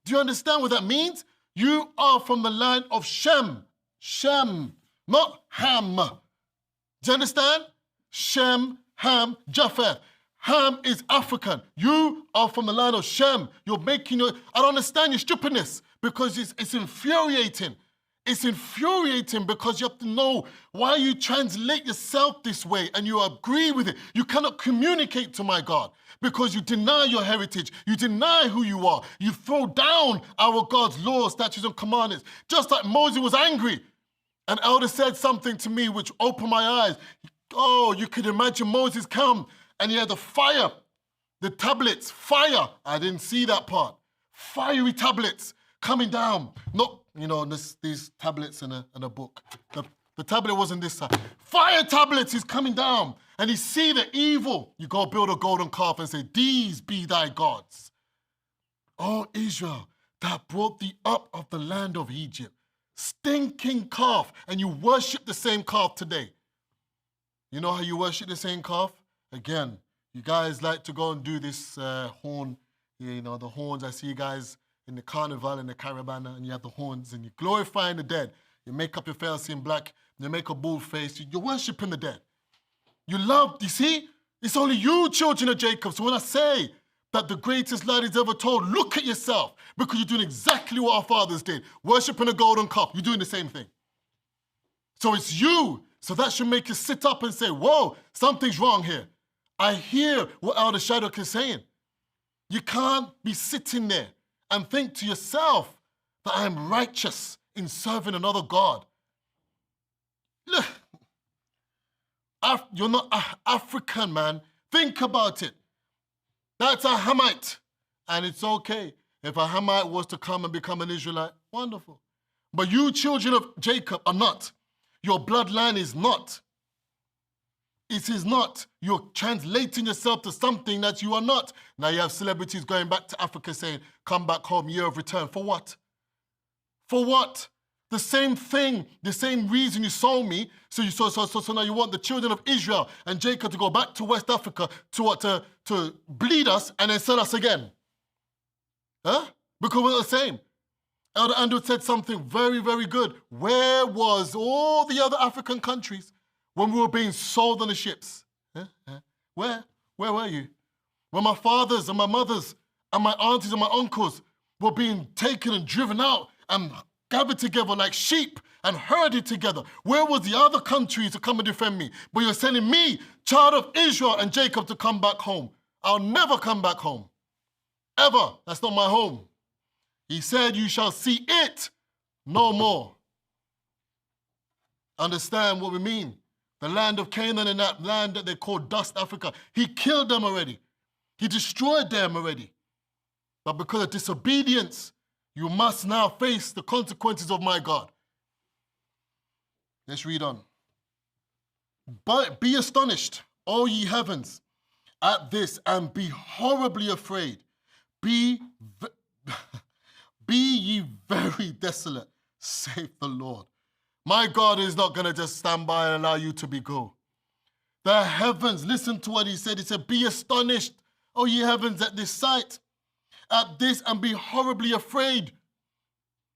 Speaker 1: Do you understand what that means? You are from the line of Shem. Shem, not Ham. Do you understand? Shem, Ham, Japheth. Ham is African. You are from the line of Shem. You're making your... I don't understand your stupidness because it's infuriating. It's infuriating because you have to know why you translate yourself this way and you agree with it. You cannot communicate to my God because you deny your heritage. You deny who you are. You throw down our God's laws, statutes, and commandments. Just like Moses was angry. An elder said something to me which opened my eyes. Oh, you could imagine Moses come and he had the fire, the tablets, fire. I didn't see that part. Fiery tablets coming down. Not, these tablets in a book. The tablet wasn't this side. Fire tablets is coming down. And he see the evil. You go build a golden calf and say, these be thy gods. Oh, Israel, that brought thee up of the land of Egypt. Stinking calf. And you worship the same calf today. You know how you worship the same calf? Again, you guys like to go and do this horn, the horns. I see you guys in the carnival and the caravana, and you have the horns, and you're glorifying the dead. You make up your face in black, and you make a bull face. You're worshiping the dead. You see? It's only you, children of Jacob. So when I say that the greatest lie is ever told, look at yourself, because you're doing exactly what our fathers did. Worshiping a golden calf. You're doing the same thing. So it's you. So that should make you sit up and say, whoa, something's wrong here. I hear what Elder Shadrach is saying. You can't be sitting there and think to yourself that I'm righteous in serving another God. Look, you're not African, man. Think about it. That's a Hamite. And it's okay. If a Hamite was to come and become an Israelite, wonderful. But you children of Jacob are not. Your bloodline is not. It is not. You're translating yourself to something that you are not. Now you have celebrities going back to Africa saying, come back home, year of return. For what? For what? The same thing, the same reason you sold me. So now you want the children of Israel and Jacob to go back to West Africa to bleed us and then sell us again. Huh? Because we're the same. Elder Andrew said something very, very good. Where was all the other African countries when we were being sold on the ships? Where were you? When my fathers and my mothers and my aunties and my uncles were being taken and driven out and gathered together like sheep and herded together. Where was the other countries to come and defend me? But you're sending me, child of Israel and Jacob, to come back home. I'll never come back home. Ever. That's not my home. He said, you shall see it no more. Understand what we mean? The land of Canaan and that land that they call Dust Africa. He killed them already. He destroyed them already. But because of disobedience, you must now face the consequences of my God. Let's read on. But be astonished, O ye heavens, at this, and be horribly afraid. Be ye very desolate, saith the Lord. My God is not going to just stand by and allow you to be go. The heavens, listen to what he said. He said, be astonished, O ye heavens, at this sight, at this, and be horribly afraid.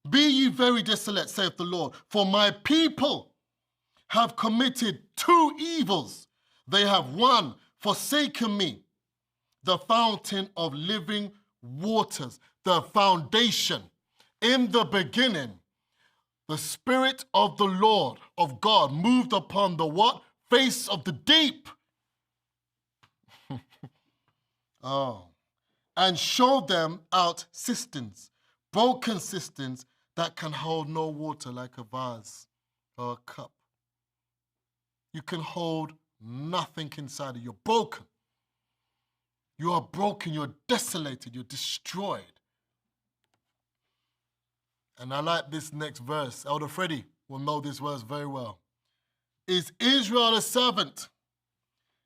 Speaker 1: Be ye very desolate, saith the Lord, for my people have committed two evils. They have, one, forsaken me, the fountain of living waters, the foundation. In the beginning, the Spirit of the Lord, of God, moved upon the what? Face of the deep. And showed them out cisterns, broken cisterns that can hold no water, like a vase or a cup. You can hold nothing inside of you. You're broken. You are broken, you're desolated, you're destroyed. And I like this next verse. Elder Freddie will know this verse very well. Is Israel a servant?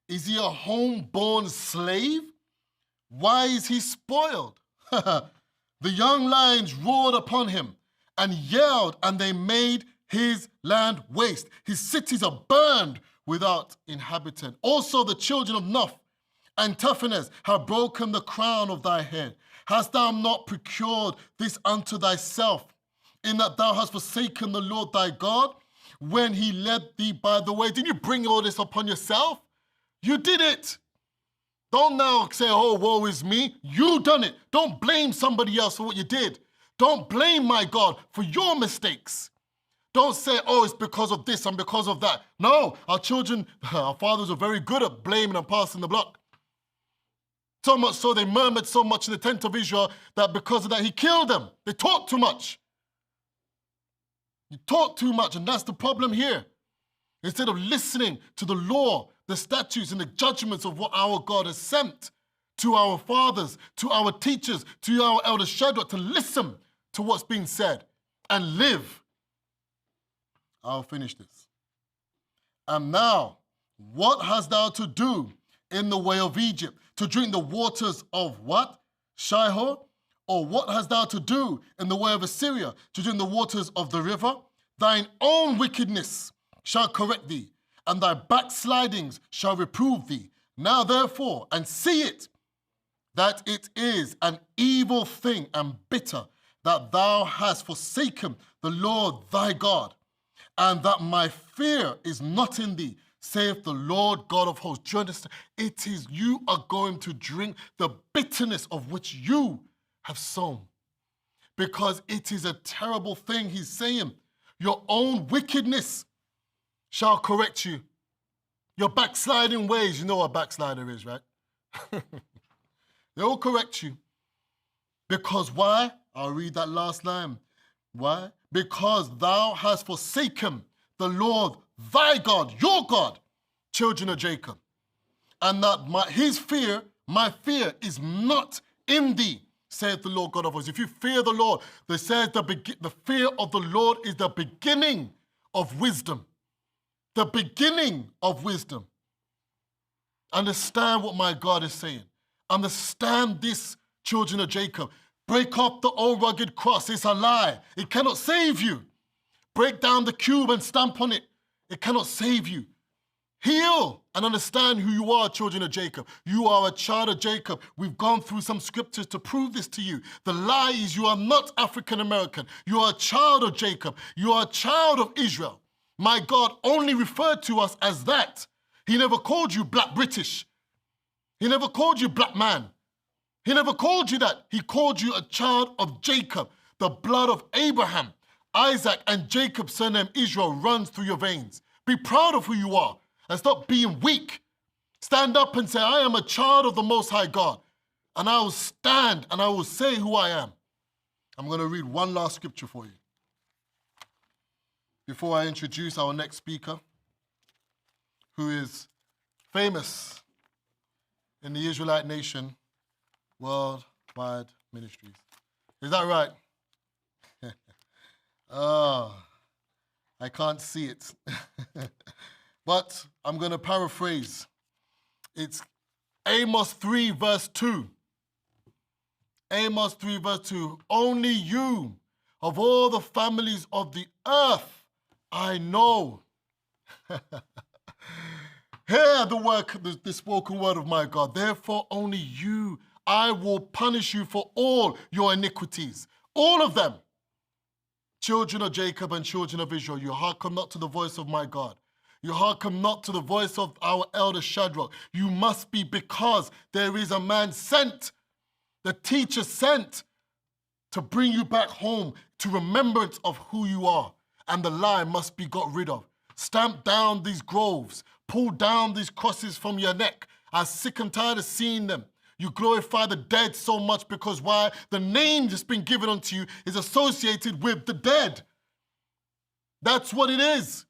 Speaker 1: Is he a homeborn slave? Why is he spoiled? The young lions roared upon him and yelled, and they made his land waste. His cities are burned without inhabitant. Also the children of Noph and Taphanes have broken the crown of thy head. Hast thou not procured this unto thyself, in that thou hast forsaken the Lord thy God, when he led thee by the way? Did you bring all this upon yourself? You did it. Don't now say, oh, woe is me. You done it. Don't blame somebody else for what you did. Don't blame my God for your mistakes. Don't say, oh, it's because of this and because of that. No, our children, our fathers are very good at blaming and passing the buck. So much so they murmured so much in the tent of Israel that because of that he killed them. They talked too much. You talk too much, and that's the problem here. Instead of listening to the law, the statutes, and the judgments of what our God has sent to our fathers, to our teachers, to our elder Shadrach, to listen to what's being said and live. I'll finish this. And now, what hast thou to do in the way of Egypt? To drink the waters of what? Shihor? Or what hast thou to do in the way of Assyria? To drink the waters of the river? Thine own wickedness shall correct thee, and thy backslidings shall reprove thee. Now therefore, and see it, that it is an evil thing and bitter, that thou hast forsaken the Lord thy God, and that my fear is not in thee, saith the Lord God of hosts. Do you understand? It is you are going to drink the bitterness of which you have sown. Because it is a terrible thing, he's saying. Your own wickedness shall correct you. Your backsliding ways, you know what a backslider is, right? They will correct you. Because why? I'll read that last line. Why? Because thou hast forsaken the Lord thy God, your God, children of Jacob. And that my fear is not in thee, saith the Lord God of hosts. If you fear the Lord, they says the fear of the Lord is the beginning of wisdom. The beginning of wisdom. Understand what my God is saying. Understand this, children of Jacob. Break up the old rugged cross. It's a lie. It cannot save you. Break down the cube and stamp on it. It cannot save you. Heal and understand who you are, children of Jacob. You are a child of Jacob. We've gone through some scriptures to prove this to you. The lie is you are not African American. You are a child of Jacob. You are a child of Israel. My God only referred to us as that. He never called you black British. He never called you black man. He never called you that. He called you a child of Jacob. The blood of Abraham, Isaac, and Jacob's surname Israel runs through your veins. Be proud of who you are and stop being weak. Stand up and say, I am a child of the Most High God. And I will stand and I will say who I am. I'm going to read one last scripture for you before I introduce our next speaker, who is famous in the Israelite nation, Worldwide Ministries. Is that right? Oh, I can't see it. But I'm going to paraphrase. It's Amos 3 verse 2. Amos 3 verse 2. Only you of all the families of the earth I know. Hear the spoken word of my God. Therefore only you, I will punish you for all your iniquities. All of them. Children of Jacob and children of Israel, you hearken not to the voice of my God. You hearken not to the voice of our elder Shadrach. You must be, because there is a man sent, the teacher sent, to bring you back home to remembrance of who you are. And the lie must be got rid of. Stamp down these groves. Pull down these crosses from your neck. I'm sick and tired of seeing them. You glorify the dead so much because why? The name that's been given unto you is associated with the dead. That's what it is.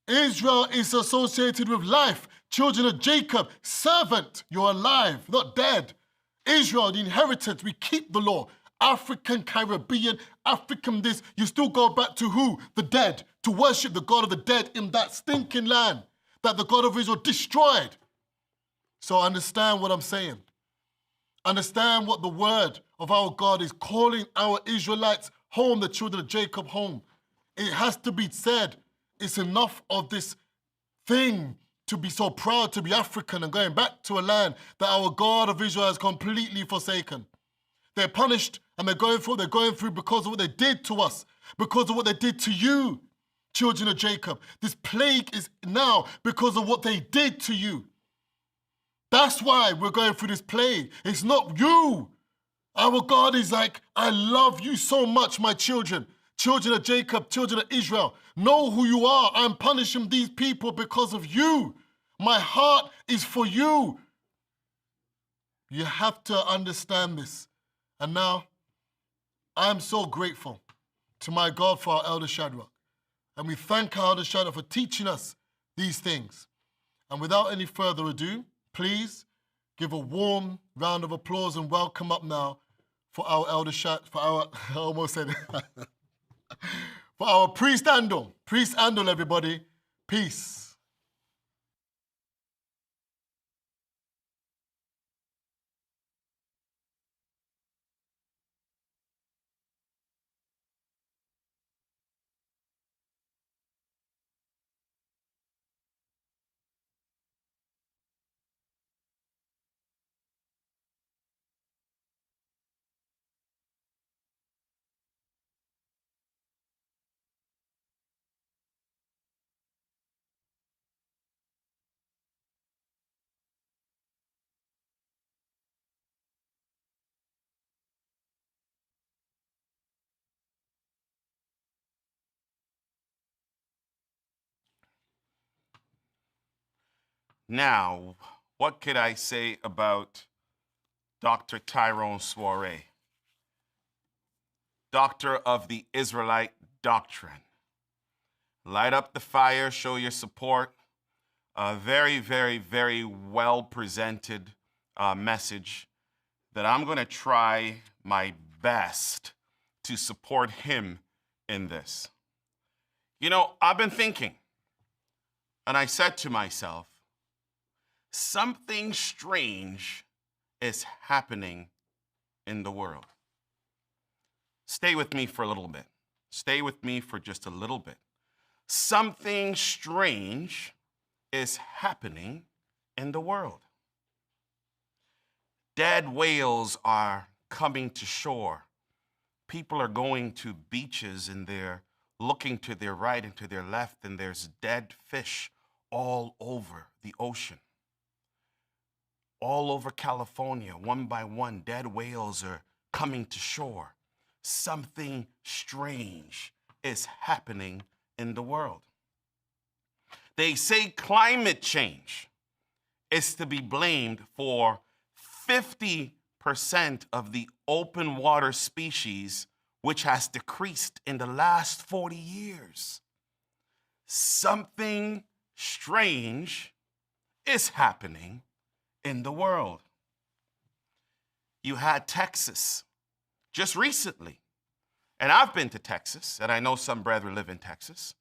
Speaker 1: Israel is associated with life. Children of Jacob, servant, you're alive, not dead. Israel, the inheritance, we keep the law. African, Caribbean, African this, you still go back to who? The dead, to worship the God of the dead in that stinking land that the God of Israel destroyed. So understand what I'm saying. Understand what the word of our God is calling our Israelites home, the children of Jacob home. It has to be said. It's enough of this thing to be so proud to be African and going back to a land that our God of Israel has completely forsaken. They're punished and they're going through because of what they did to us, because of what they did to you, children of Jacob. This plague is now because of what they did to you. That's why we're going through this plague. It's not you. Our God is like, I love you so much, my children. Children of Jacob, children of Israel. Know who you are. I'm punishing these people because of you. My heart is for you. You have to understand this. And now, I'm so grateful to my God for our Elder Shadrach. And we thank our Elder Shadrach for teaching us these things. And without any further ado, please give a warm round of applause and welcome up now for our Elder Shadrach, for our, I almost said it, for our Priest Andal. Priest Andal, everybody. Peace.
Speaker 2: Now, what could I say about Dr. Tyrone Soiree, doctor of the Israelite doctrine? Light up the fire, show your support. A very, very, very well presented message that I'm going to try my best to support him in this. You know, I've been thinking, and I said to myself, something strange is happening in the world. Stay with me for a little bit. Stay with me for just a little bit. Something strange is happening in the world. Dead whales are coming to shore. People are going to beaches and they're looking to their right and to their left, and there's dead fish all over the ocean. All over California, one by one, dead whales are coming to shore. Something strange is happening in the world. They say climate change is to be blamed for 50% of the open water species, which has decreased in the last 40 years. Something strange is happening in the world. You had Texas just recently, and I've been to Texas, and I know some brethren live in Texas,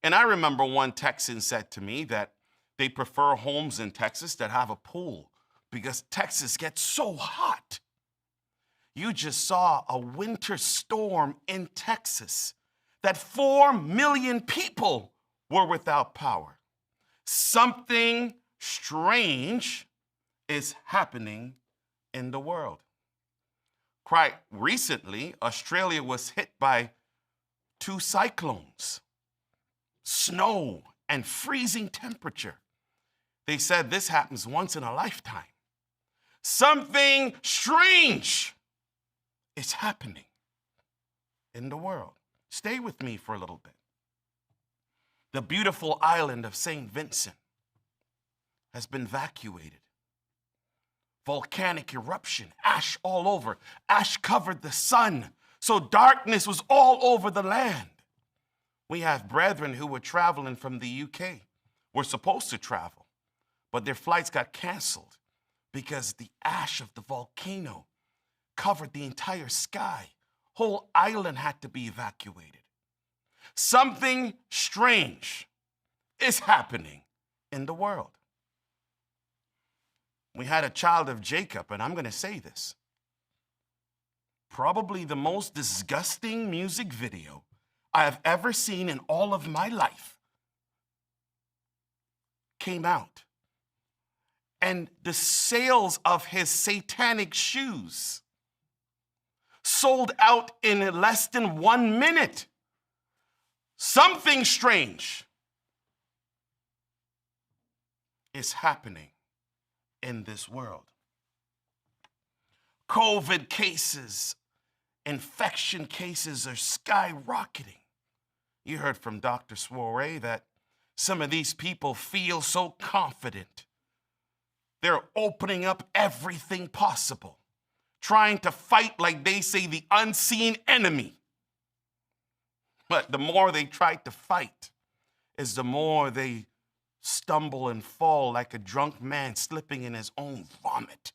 Speaker 2: and I remember one Texan said to me that they prefer homes in Texas that have a pool because Texas gets so hot. You just saw a winter storm in Texas that 4 million people were without power. Something strange is happening in the world. Quite recently, Australia was hit by 2 cyclones, snow and freezing temperature. They said this happens once in a lifetime. Something strange is happening in the world. Stay with me for a little bit. The beautiful island of St. Vincent has been evacuated. Volcanic eruption, ash all over. Ash covered the sun, so darkness was all over the land. We have brethren who were traveling from the UK, were supposed to travel, but their flights got canceled because the ash of the volcano covered the entire sky. Whole island had to be evacuated. Something strange is happening in the world. We had a child of Jacob, and I'm going to say this. Probably the most disgusting music video I have ever seen in all of my life. came out. And the sales of his satanic shoes sold out in less than 1 minute. Something strange is happening in this world. COVID cases, infection cases are skyrocketing. You heard from Dr. Soiree that some of these people feel so confident. They're opening up everything possible, trying to fight, like they say, the unseen enemy. But the more they try to fight is the more they stumble and fall like a drunk man slipping in his own vomit.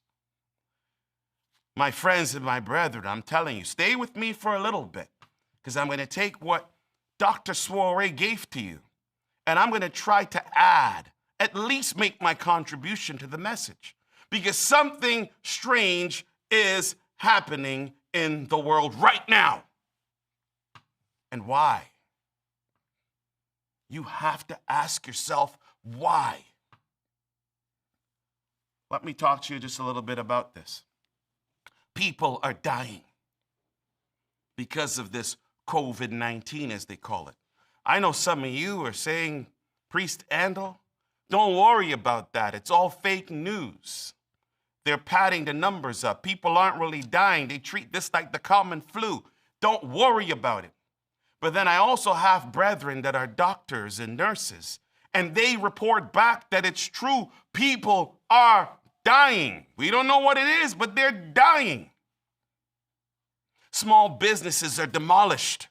Speaker 2: My friends and my brethren, I'm telling you, stay with me for a little bit, because I'm going to take what Dr. Soiree gave to you, and I'm going to try to add, at least make my contribution to the message, because something strange is happening in the world right now. And why? You have to ask yourself, why? Let me talk to you just a little bit about this. People are dying because of this COVID-19, as they call it. I know some of you are saying, Priest Andal, don't worry about that. It's all fake news. They're padding the numbers up. People aren't really dying. They treat this like the common flu. Don't worry about it. But then I also have brethren that are doctors and nurses, and they report back that it's true. People are dying. We don't know what it is, but they're dying. Small businesses are demolished.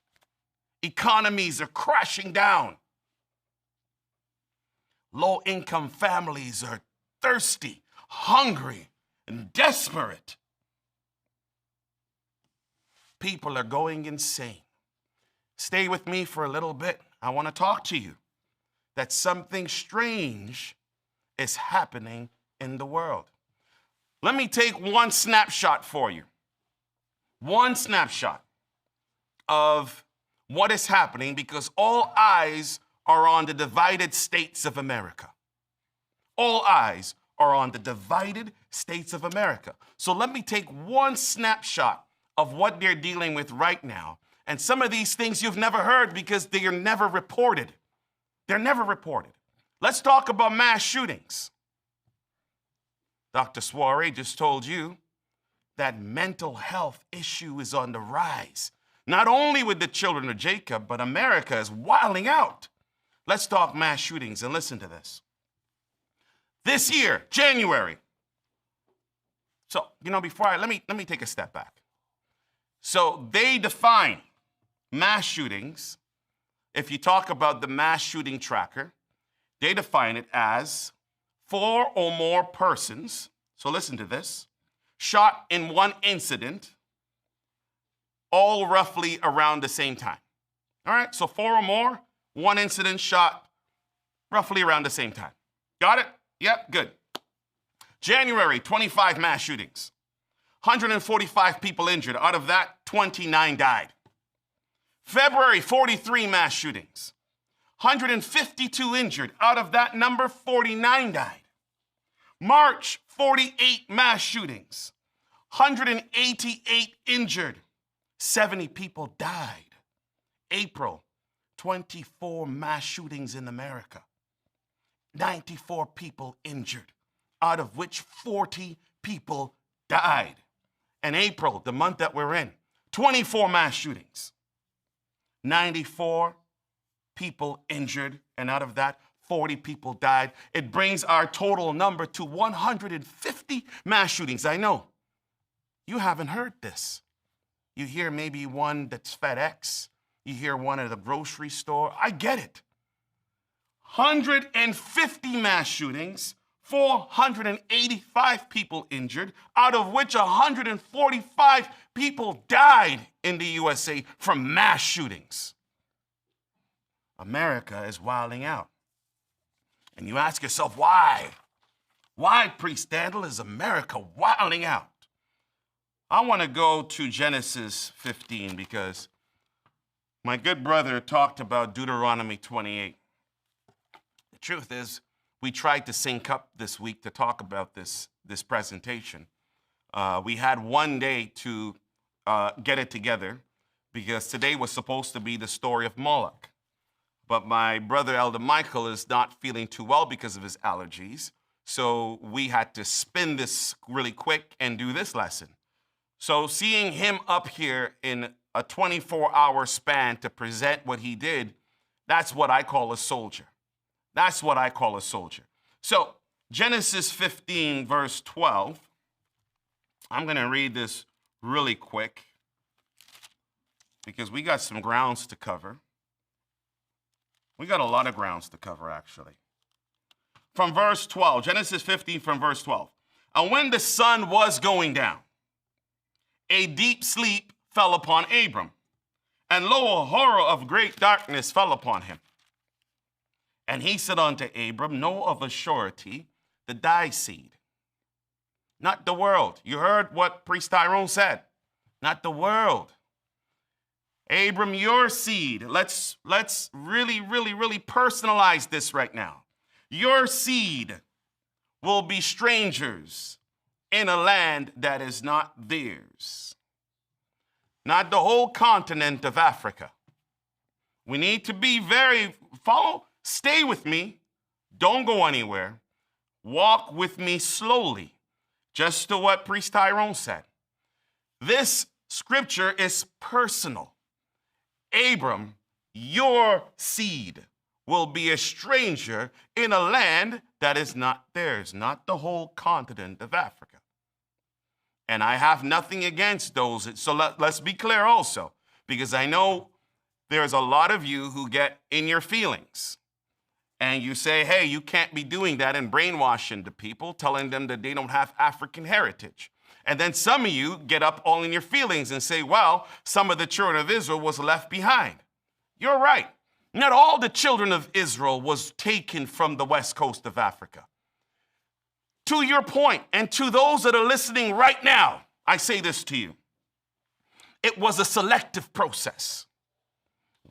Speaker 2: Economies are crashing down. Low-income families are thirsty, hungry, and desperate. People are going insane. Stay with me for a little bit. I want to talk to you that something strange is happening in the world. Let me take one snapshot for you. One snapshot of what is happening, because all eyes are on the divided states of America. All eyes are on the divided states of America. So let me take one snapshot of what they're dealing with right now. And some of these things you've never heard because they are never reported. They're never reported. Let's talk about mass shootings. Dr. Soiree just told you that mental health issue is on the rise. Not only with the children of Jacob, but America is wilding out. Let's talk mass shootings and listen to this. This year, January. So, before let me take a step back. So they define mass shootings. If you talk about the mass shooting tracker, they define it as 4 or more persons, so listen to this, shot in one incident, all roughly around the same time. All right, so 4 or more, one incident shot roughly around the same time. Got it? Yep, good. January, 25 mass shootings. 145 people injured. Out of that, 29 died. February, 43 mass shootings. 152 injured. Out of that number, 49 died. March, 48 mass shootings. 188 injured. 70 people died. April, 24 mass shootings in America. 94 people injured, out of which 40 people died. And April, the month that we're in, 24 mass shootings. 94 people injured, and out of that, 40 people died. It brings our total number to 150 mass shootings. I know you haven't heard this. You hear maybe one that's FedEx. You hear one at a grocery store. I get it. 150 mass shootings, 485 people injured, out of which 145 people died in the USA from mass shootings. America is wilding out. And you ask yourself, why? Why, Priest Andal, is America wilding out? I want to go to Genesis 15 because my good brother talked about Deuteronomy 28. The truth is, we tried to sync up this week to talk about this presentation. We had one day to get it together because today was supposed to be the story of Moloch. But my brother, Elder Michael, is not feeling too well because of his allergies. So we had to spin this really quick and do this lesson. So seeing him up here in a 24-hour span to present what he did, that's what I call a soldier. That's what I call a soldier. So Genesis 15, verse 12. I'm going to read this really quick because we got some grounds to cover. We got a lot of grounds to cover, actually. From verse 12, Genesis 15 from verse 12. And when the sun was going down, a deep sleep fell upon Abram, and lo, a horror of great darkness fell upon him. And he said unto Abram, know of a surety that thy seed, not the world. You heard what Priest Tyrone said. Not the world. Abram, your seed. Let's really personalize this right now. Your seed will be strangers in a land that is not theirs. Not the whole continent of Africa. We need to be stay with me. Don't go anywhere. Walk with me slowly. Just to what Priest Tyrone said. This scripture is personal. Abram, your seed will be a stranger in a land that is not theirs, not the whole continent of Africa. And I have nothing against those. So let's be clear also, because I know there's a lot of you who get in your feelings. And you say, hey, you can't be doing that and brainwashing the people, telling them that they don't have African heritage. And then some of you get up all in your feelings and say, well, some of the children of Israel was left behind. You're right. Not all the children of Israel was taken from the west coast of Africa. To your point, and to those that are listening right now, I say this to you. It was a selective process.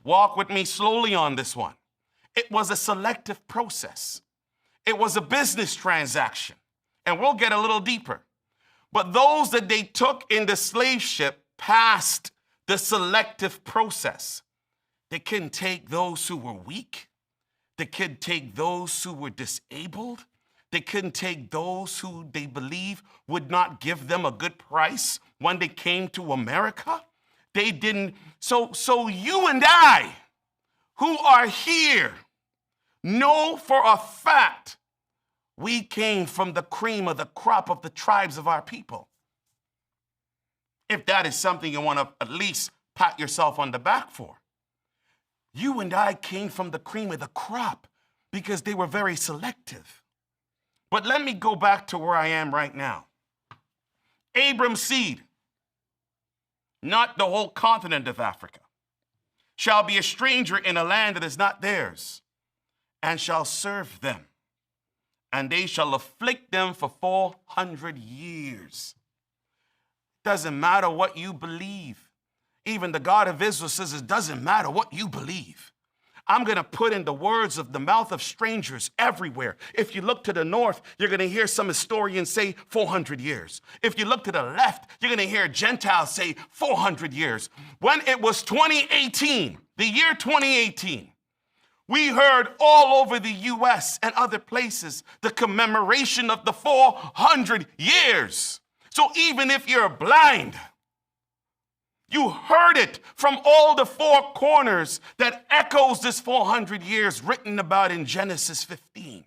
Speaker 2: Walk with me slowly on this one. It was a selective process. It was a business transaction. And we'll get a little deeper. But those that they took in the slave ship passed the selective process. They couldn't take those who were weak. They couldn't take those who were disabled. They couldn't take those who they believe would not give them a good price when they came to America. They didn't. So you and I, who are here, know for a fact we came from the cream of the crop of the tribes of our people. If that is something you want to at least pat yourself on the back for. You and I came from the cream of the crop because they were very selective. But let me go back to where I am right now. Abram's seed, not the whole continent of Africa, shall be a stranger in a land that is not theirs, and shall serve them. And they shall afflict them for 400 years. Doesn't matter what you believe. Even the God of Israel says it doesn't matter what you believe. I'm going to put in the words of the mouth of strangers everywhere. If you look to the north, you're going to hear some historians say 400 years. If you look to the left, you're going to hear Gentiles say 400 years. When it was 2018, the year 2018, we heard all over the U.S. and other places the commemoration of the 400 years. So even if you're blind, you heard it from all the four corners that echoes this 400 years written about in Genesis 15.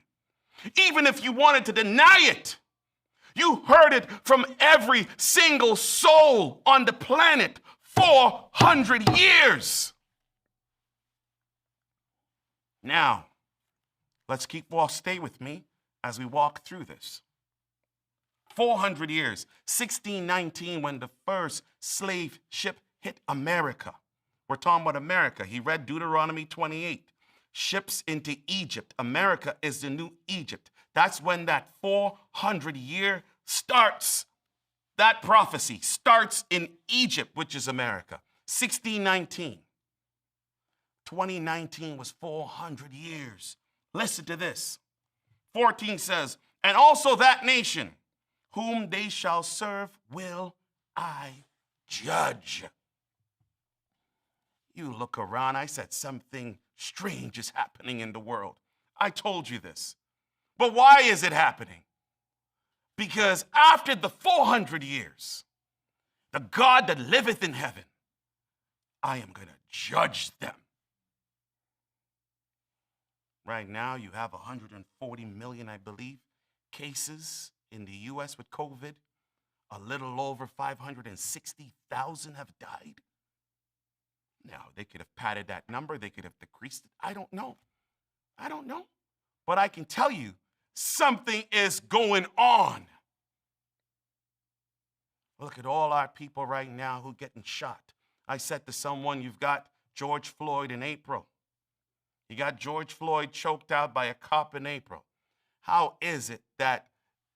Speaker 2: Even if you wanted to deny it, you heard it from every single soul on the planet. 400 years. Now, stay with me as we walk through this. 400 years, 1619, when the first slave ship hit America. We're talking about America. He read Deuteronomy 28. Ships into Egypt. America is the new Egypt. That's when that 400 year starts. That prophecy starts in Egypt, which is America. 1619. 2019 was 400 years. Listen to this. 14 says, and also that nation whom they shall serve will I judge. You look around, I said something strange is happening in the world. I told you this. But why is it happening? Because after the 400 years, the God that liveth in heaven, I am going to judge them. Right now, you have 140 million, I believe, cases in the U.S. with COVID. A little over 560,000 have died. Now, they could have padded that number. They could have decreased it. I don't know. But I can tell you, something is going on. Look at all our people right now who are getting shot. I said to someone, you've got George Floyd in April. You got George Floyd choked out by a cop in April. How is it that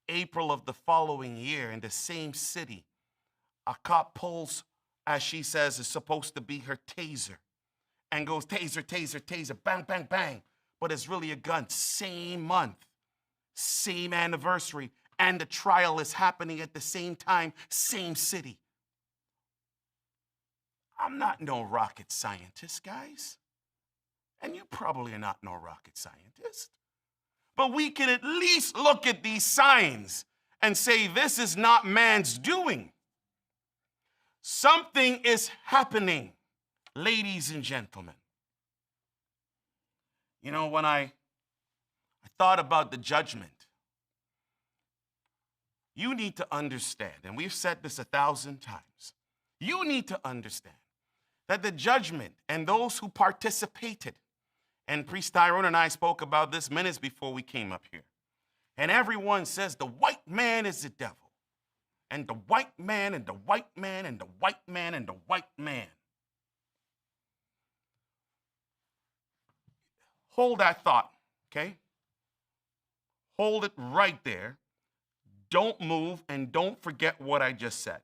Speaker 2: April of the following year in the same city, a cop pulls, as she says, is supposed to be her taser, and goes taser, taser, taser, bang, bang, bang, but it's really a gun. Same month, same anniversary, and the trial is happening at the same time, same city. I'm not no rocket scientist, guys. And you probably are not no rocket scientist. But we can at least look at these signs and say, this is not man's doing. Something is happening, ladies and gentlemen. You know, when I thought about the judgment, you need to understand, and we've said this 1,000 times, you need to understand that the judgment and those who participated, and Priest Tyrone and I spoke about this minutes before we came up here, and everyone says the white man is the devil, and the white man, and the white man, and the white man, and the white man. Hold that thought, okay? Hold it right there. Don't move, and don't forget what I just said.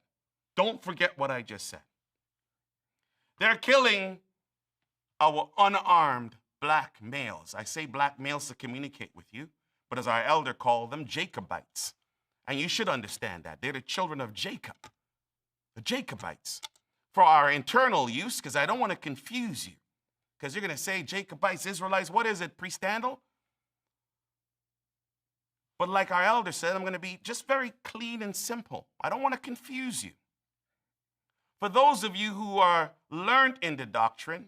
Speaker 2: Don't forget what I just said. They're killing our unarmed black males. I say black males to communicate with you, but as our elder called them, Jacobites. And you should understand that. They're the children of Jacob, the Jacobites. For our internal use, because I don't want to confuse you, because you're going to say Jacobites, Israelites, what is it, Priest Handel? But like our elder said, I'm going to be just very clean and simple. I don't want to confuse you. For those of you who are learned in the doctrine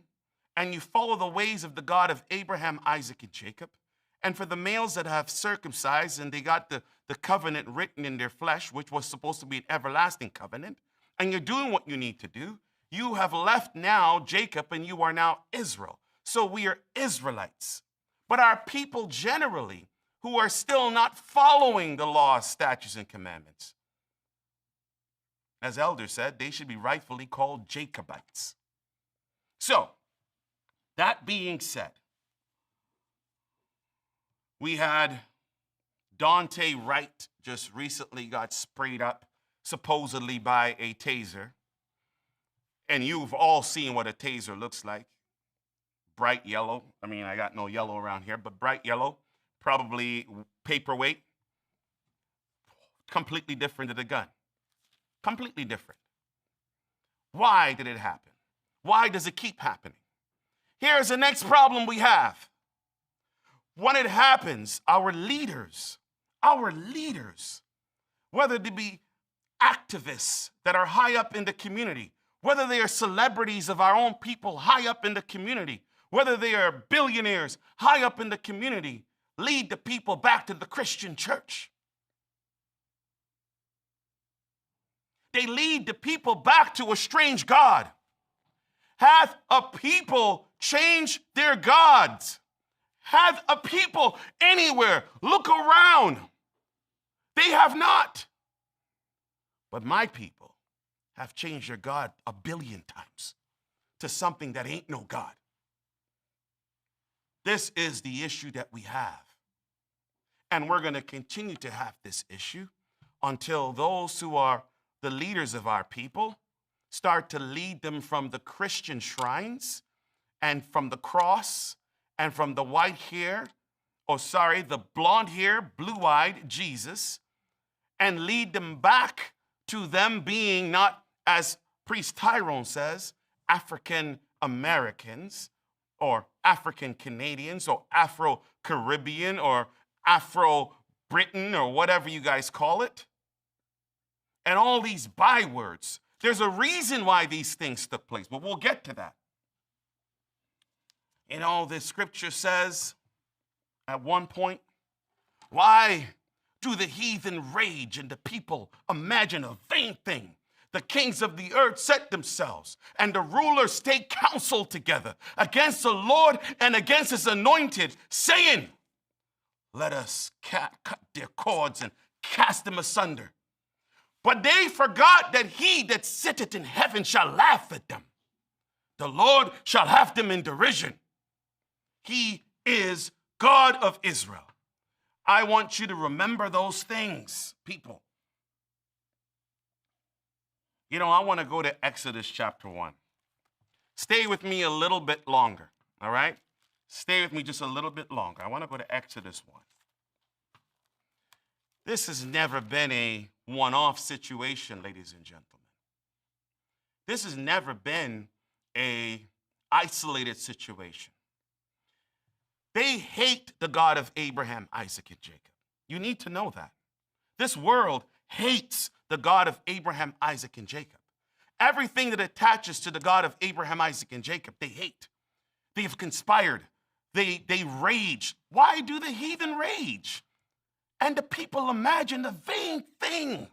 Speaker 2: and you follow the ways of the God of Abraham, Isaac, and Jacob, and for the males that have circumcised and they got the covenant written in their flesh, which was supposed to be an everlasting covenant, and you're doing what you need to do, you have left now Jacob and you are now Israel. So we are Israelites. But our people generally, who are still not following the laws, statutes, and commandments, as Elder said, they should be rightfully called Jacobites. So, that being said, we had Dante Wright just recently got sprayed up, supposedly by a taser. And you've all seen what a taser looks like. Bright yellow. I mean, I got no yellow around here, but bright yellow. Probably paperweight. Completely different to the gun. Completely different. Why did it happen? Why does it keep happening? Here's the next problem we have. When it happens, our leaders, whether they be activists that are high up in the community, whether they are celebrities of our own people high up in the community, whether they are billionaires high up in the community, lead the people back to the Christian church. They lead the people back to a strange God. Hath a people changed their gods? Hath a people anywhere look around? They have not. But my people have changed their God 1 billion times to something that ain't no God. This is the issue that we have. And we're going to continue to have this issue until those who are the leaders of our people start to lead them from the Christian shrines and from the cross and from the white hair the blonde-haired, blue-eyed Jesus, and lead them back to them being not, as Priest Tyrone says, African Americans or African Canadians or Afro-Caribbean or Afro-Britain or whatever you guys call it. And all these bywords. There's a reason why these things took place, but we'll get to that. You know, the scripture says at one point, why do the heathen rage and the people imagine a vain thing? The kings of the earth set themselves, and the rulers take counsel together against the Lord and against his anointed, saying, let us cut their cords and cast them asunder. But they forgot that he that sitteth in heaven shall laugh at them. The Lord shall have them in derision. He is God of Israel. I want you to remember those things, people. You know, I want to go to Exodus chapter 1. Stay with me a little bit longer, all right? Stay with me just a little bit longer. I want to go to Exodus 1. This has never been a one-off situation, ladies and gentlemen. This has never been an isolated situation. They hate the God of Abraham, Isaac, and Jacob. You need to know that. This world hates the God of Abraham, Isaac, and Jacob. Everything that attaches to the God of Abraham, Isaac, and Jacob, they hate. They have conspired. They rage. Why do the heathen rage? And the people imagine a vain thing.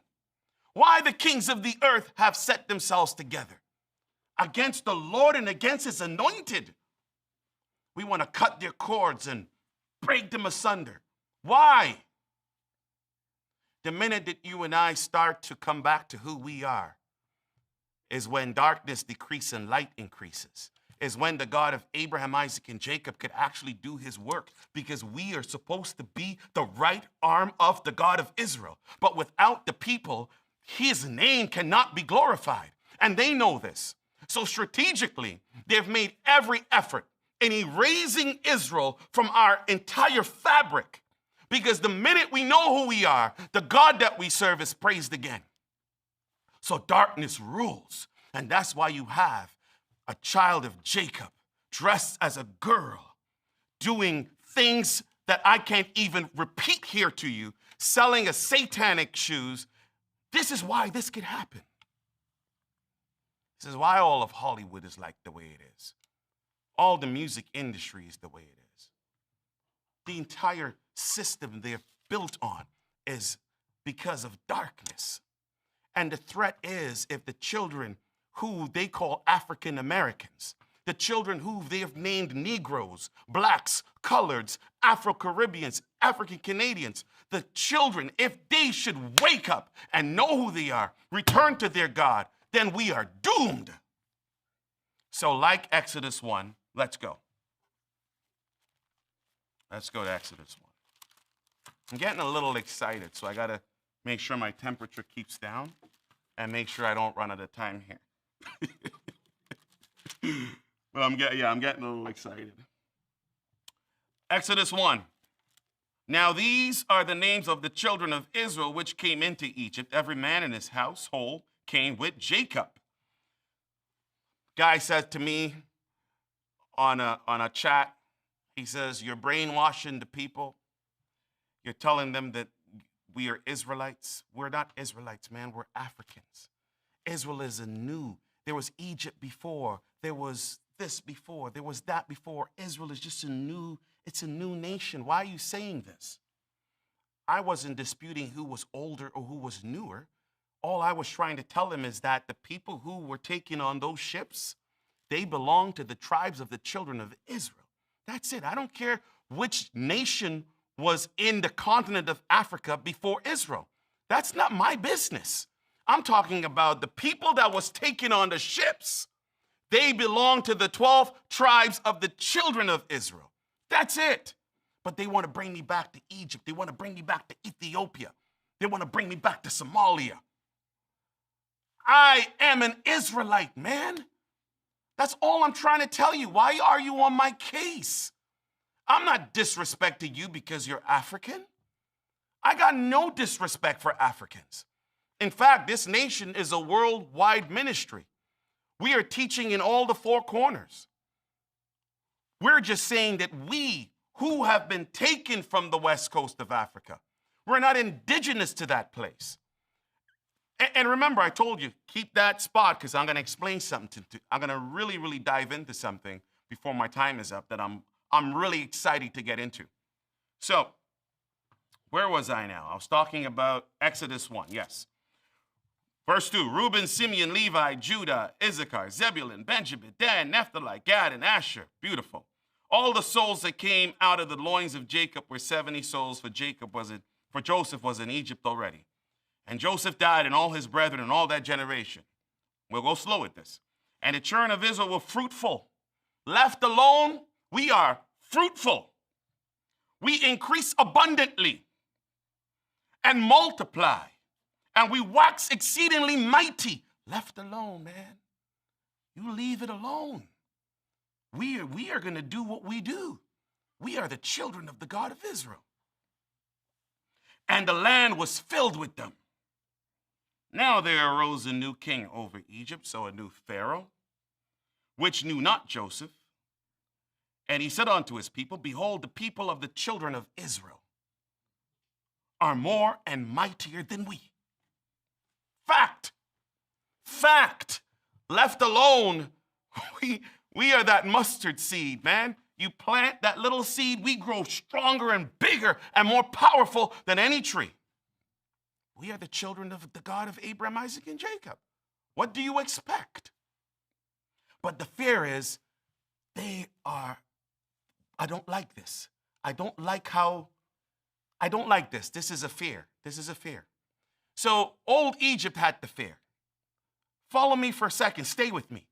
Speaker 2: Why the kings of the earth have set themselves together against the Lord and against his anointed. We want to cut their cords and break them asunder. Why? The minute that you and I start to come back to who we are is when darkness decreases and light increases. Is when the God of Abraham, Isaac, and Jacob could actually do his work, because we are supposed to be the right arm of the God of Israel. But without the people, his name cannot be glorified. And they know this. So strategically, they've made every effort in erasing Israel from our entire fabric. Because the minute we know who we are, the God that we serve is praised again. So darkness rules. And that's why you have a child of Jacob dressed as a girl, doing things that I can't even repeat here to you, selling a satanic shoes. This is why this could happen. This is why all of Hollywood is like the way it is. All the music industry is the way it is. The entire system they're built on is because of darkness. And the threat is if the children who they call African Americans, the children who they have named Negroes, blacks, coloreds, Afro-Caribbeans, African Canadians, the children, if they should wake up and know who they are, return to their God, then we are doomed. So like Exodus 1, let's go. Let's go to Exodus 1. I'm getting a little excited, so I got to make sure my temperature keeps down and make sure I don't run out of time here. But I'm getting a little excited. Exodus 1. Now these are the names of the children of Israel which came into Egypt. Every man in his household came with Jacob. Guy said to me on a chat, he says, you're brainwashing the people. You're telling them that we are Israelites. We're not Israelites, man. We're Africans. Israel is there was Egypt before. There was this before. There was that before. Israel is just it's a new nation. Why are you saying this? I wasn't disputing who was older or who was newer. All I was trying to tell him is that the people who were taking on those ships, they belong to the tribes of the children of Israel. That's it. I don't care which nation was in the continent of Africa before Israel. That's not my business. I'm talking about the people that was taking on the ships. They belong to the 12 tribes of the children of Israel. That's it. But they want to bring me back to Egypt. They want to bring me back to Ethiopia. They want to bring me back to Somalia. I am an Israelite, man. That's all I'm trying to tell you. Why are you on my case? I'm not disrespecting you because you're African. I got no disrespect for Africans. In fact, this nation is a worldwide ministry. We are teaching in all the four corners. We're just saying that we who have been taken from the west coast of Africa, we're not indigenous to that place. And remember, I told you, keep that spot because I'm going to explain something. I'm going to really dive into something before my time is up that I'm really excited to get into. So, where was I now? I was talking about Exodus 1, yes. Verse 2, Reuben, Simeon, Levi, Judah, Issachar, Zebulun, Benjamin, Dan, Naphtali, Gad, and Asher. Beautiful. All the souls that came out of the loins of Jacob were 70 souls, for Joseph was in Egypt already. And Joseph died, and all his brethren, and all that generation. We'll go slow with this. And the children of Israel were fruitful. Left alone, we are fruitful. We increase abundantly and multiply. And we wax exceedingly mighty. Left alone, man. You leave it alone. We are going to do what we do. We are the children of the God of Israel. And the land was filled with them. Now there arose a new king over Egypt, so a new Pharaoh, which knew not Joseph. And he said unto his people, behold, the people of the children of Israel are more and mightier than we. Fact. Left alone, we are that mustard seed, man. You plant that little seed, we grow stronger and bigger and more powerful than any tree. We are the children of the God of Abraham, Isaac, and Jacob. What do you expect? But the fear is, I don't like this. I don't like this. This is a fear. So old Egypt had the fear. Follow me for a second. Stay with me.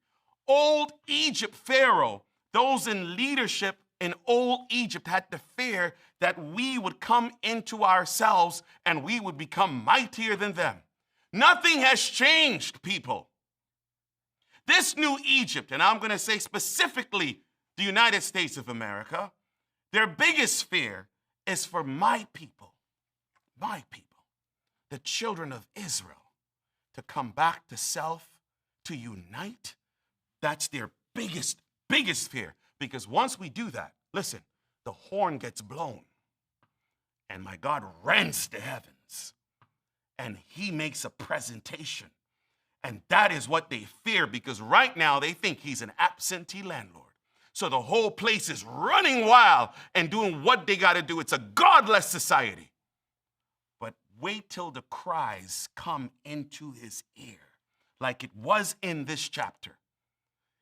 Speaker 2: Old Egypt, Pharaoh, those in leadership in old Egypt had the fear that we would come into ourselves and we would become mightier than them. Nothing has changed, people. This new Egypt, and I'm going to say specifically the United States of America, their biggest fear is for my people, the children of Israel, to come back to self, to unite. That's their biggest fear. Because once we do that, listen, the horn gets blown. And my God rends the heavens. And he makes a presentation. And that is what they fear, because right now they think he's an absentee landlord. So the whole place is running wild and doing what they got to do. It's a godless society. But wait till the cries come into his ear, like it was in this chapter.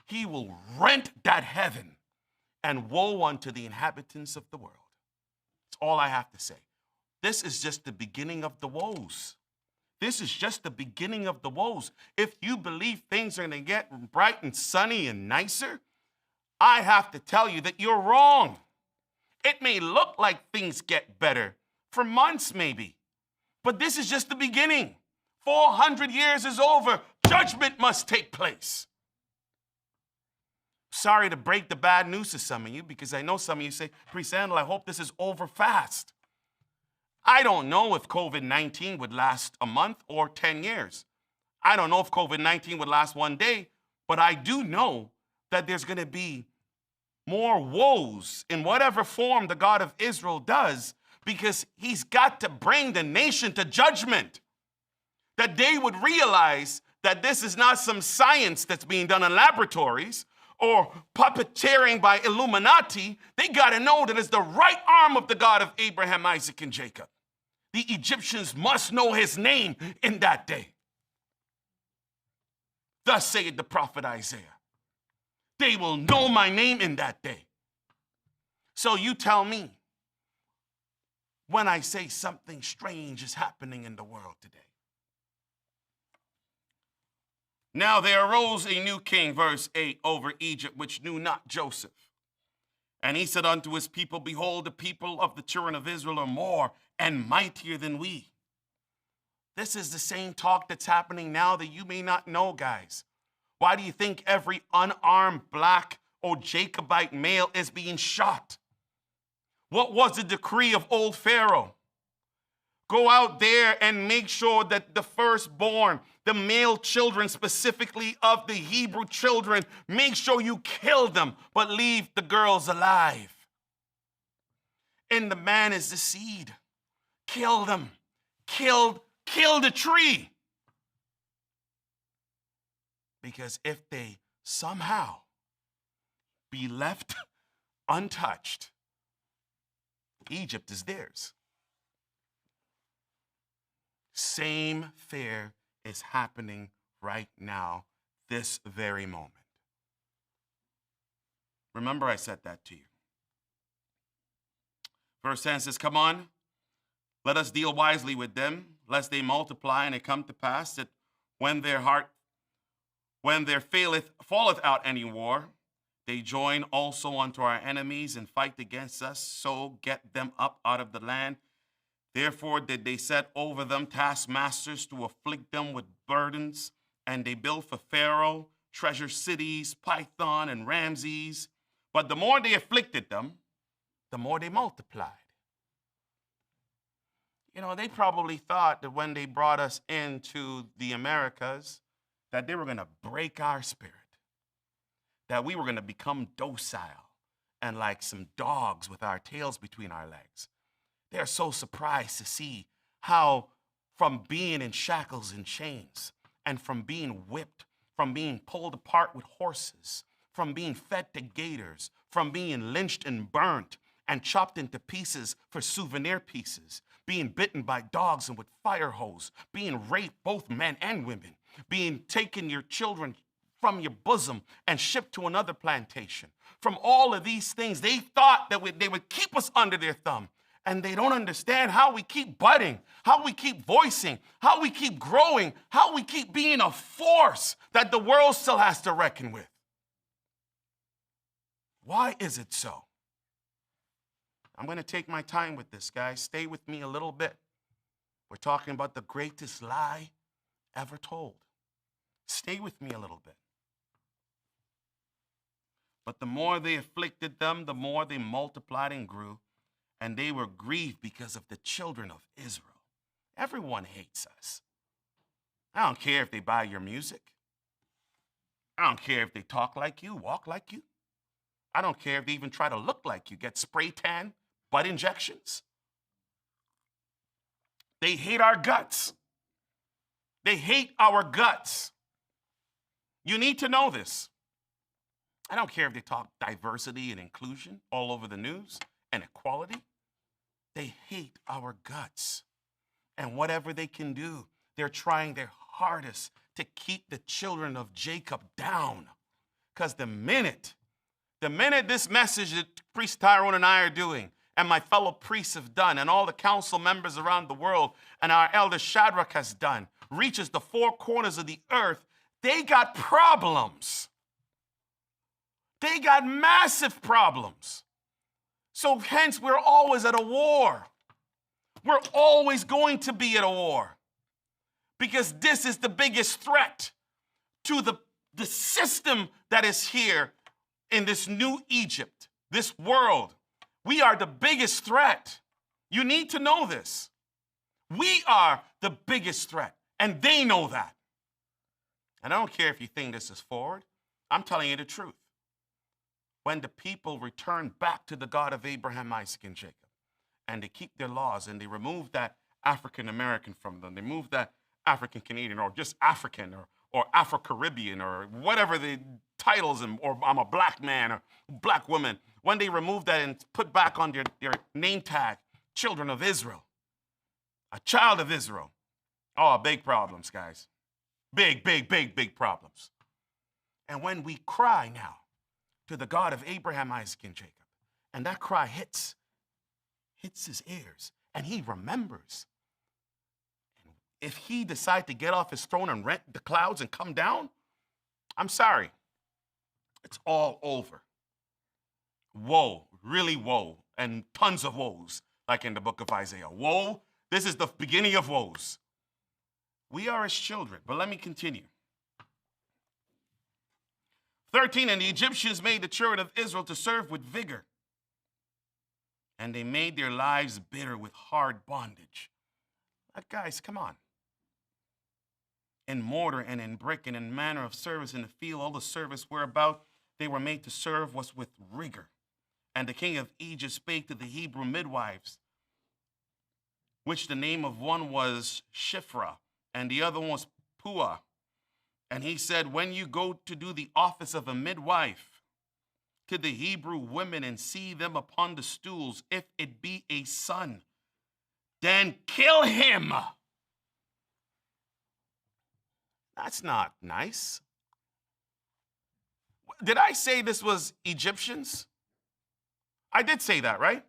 Speaker 2: He will rent that heaven, and woe unto the inhabitants of the world. That's all I have to say. This is just the beginning of the woes. This is just the beginning of the woes. If you believe things are going to get bright and sunny and nicer, I have to tell you that you're wrong. It may look like things get better for months maybe, but this is just the beginning. 400 years is over. Judgment must take place. Sorry to break the bad news to some of you, because I know some of you say, Priest Sandal, I hope this is over fast. I don't know if COVID-19 would last a month or 10 years. I don't know if COVID-19 would last one day, but I do know that there's going to be more woes in whatever form the God of Israel does, because he's got to bring the nation to judgment. That they would realize that this is not some science that's being done in laboratories or puppeteering by Illuminati. They got to know that it's the right arm of the God of Abraham, Isaac, and Jacob. The Egyptians must know his name in that day. Thus saith the prophet Isaiah. They will know my name in that day. So you tell me when I say something strange is happening in the world today. Now there arose a new king, verse 8, over Egypt, which knew not Joseph. And he said unto his people, behold, the people of the children of Israel are more and mightier than we. This is the same talk that's happening now that you may not know, guys. Why do you think every unarmed black or Jacobite male is being shot? What was the decree of old Pharaoh? Go out there and make sure that the firstborn, the male children specifically of the Hebrew children, make sure you kill them, but leave the girls alive. And the man is the seed. Kill them. Kill the tree. Because if they somehow be left untouched, Egypt is theirs. Same fear is happening right now, this very moment. Remember, I said that to you. Verse 10 says, come on, let us deal wisely with them, lest they multiply, and it come to pass that when there falleth out any war, they join also unto our enemies and fight against us, so get them up out of the land. Therefore did they set over them taskmasters to afflict them with burdens, and they built for Pharaoh treasure cities, Python and Ramses. But the more they afflicted them, the more they multiplied. You know, they probably thought that when they brought us into the Americas, that they were going to break our spirit, that we were going to become docile and like some dogs with our tails between our legs. They're so surprised to see how from being in shackles and chains and from being whipped, from being pulled apart with horses, from being fed to gators, from being lynched and burnt and chopped into pieces for souvenir pieces, being bitten by dogs and with fire hose, being raped, both men and women, being taken your children from your bosom and shipped to another plantation. From all of these things, they thought that they would keep us under their thumb. And they don't understand how we keep budding, how we keep voicing, how we keep growing, how we keep being a force that the world still has to reckon with. Why is it so? I'm going to take my time with this, guys. Stay with me a little bit. We're talking about the greatest lie ever told. Stay with me a little bit. But the more they afflicted them, the more they multiplied and grew. And they were grieved because of the children of Israel. Everyone hates us. I don't care if they buy your music. I don't care if they talk like you, walk like you. I don't care if they even try to look like you, get spray tan, butt injections. They hate our guts. They hate our guts. You need to know this. I don't care if they talk diversity and inclusion all over the news and equality. They hate our guts. And whatever they can do, they're trying their hardest to keep the children of Jacob down. Because the minute this message that Priest Tyrone and I are doing, and my fellow priests have done, and all the council members around the world, and our elder Shadrach has done, reaches the four corners of the earth, they got problems. They got massive problems. So hence, we're always at a war. We're always going to be at a war. Because this is the biggest threat to the system that is here in this new Egypt, this world. We are the biggest threat. You need to know this. We are the biggest threat, and they know that. And I don't care if you think this is forward. I'm telling you the truth. When the people return back to the God of Abraham, Isaac, and Jacob, and they keep their laws, and they remove that African-American from them, they move that African-Canadian, or just African, or Afro-Caribbean, or whatever the titles, or I'm a black man, or black woman, when they remove that and put back on their name tag, children of Israel, a child of Israel, oh, big problems, guys. Big, big, big, big problems. And when we cry now to the God of Abraham, Isaac, and Jacob, and that cry hits his ears, and he remembers. And if he decides to get off his throne and rent the clouds and come down, I'm sorry, it's all over. Woe, really woe, and tons of woes, like in the book of Isaiah. Woe, this is the beginning of woes. We are his children, but let me continue. 13, and the Egyptians made the children of Israel to serve with vigor and they made their lives bitter with hard bondage. But guys, come on. In mortar and in brick and in manner of service in the field, all the service whereabout they were made to serve was with rigor. And the king of Egypt spake to the Hebrew midwives, which the name of one was Shiphrah, and the other one was Puah. And he said, when you go to do the office of a midwife to the Hebrew women and see them upon the stools, if it be a son, then kill him. That's not nice. Did I say this was Egyptians? I did say that, right?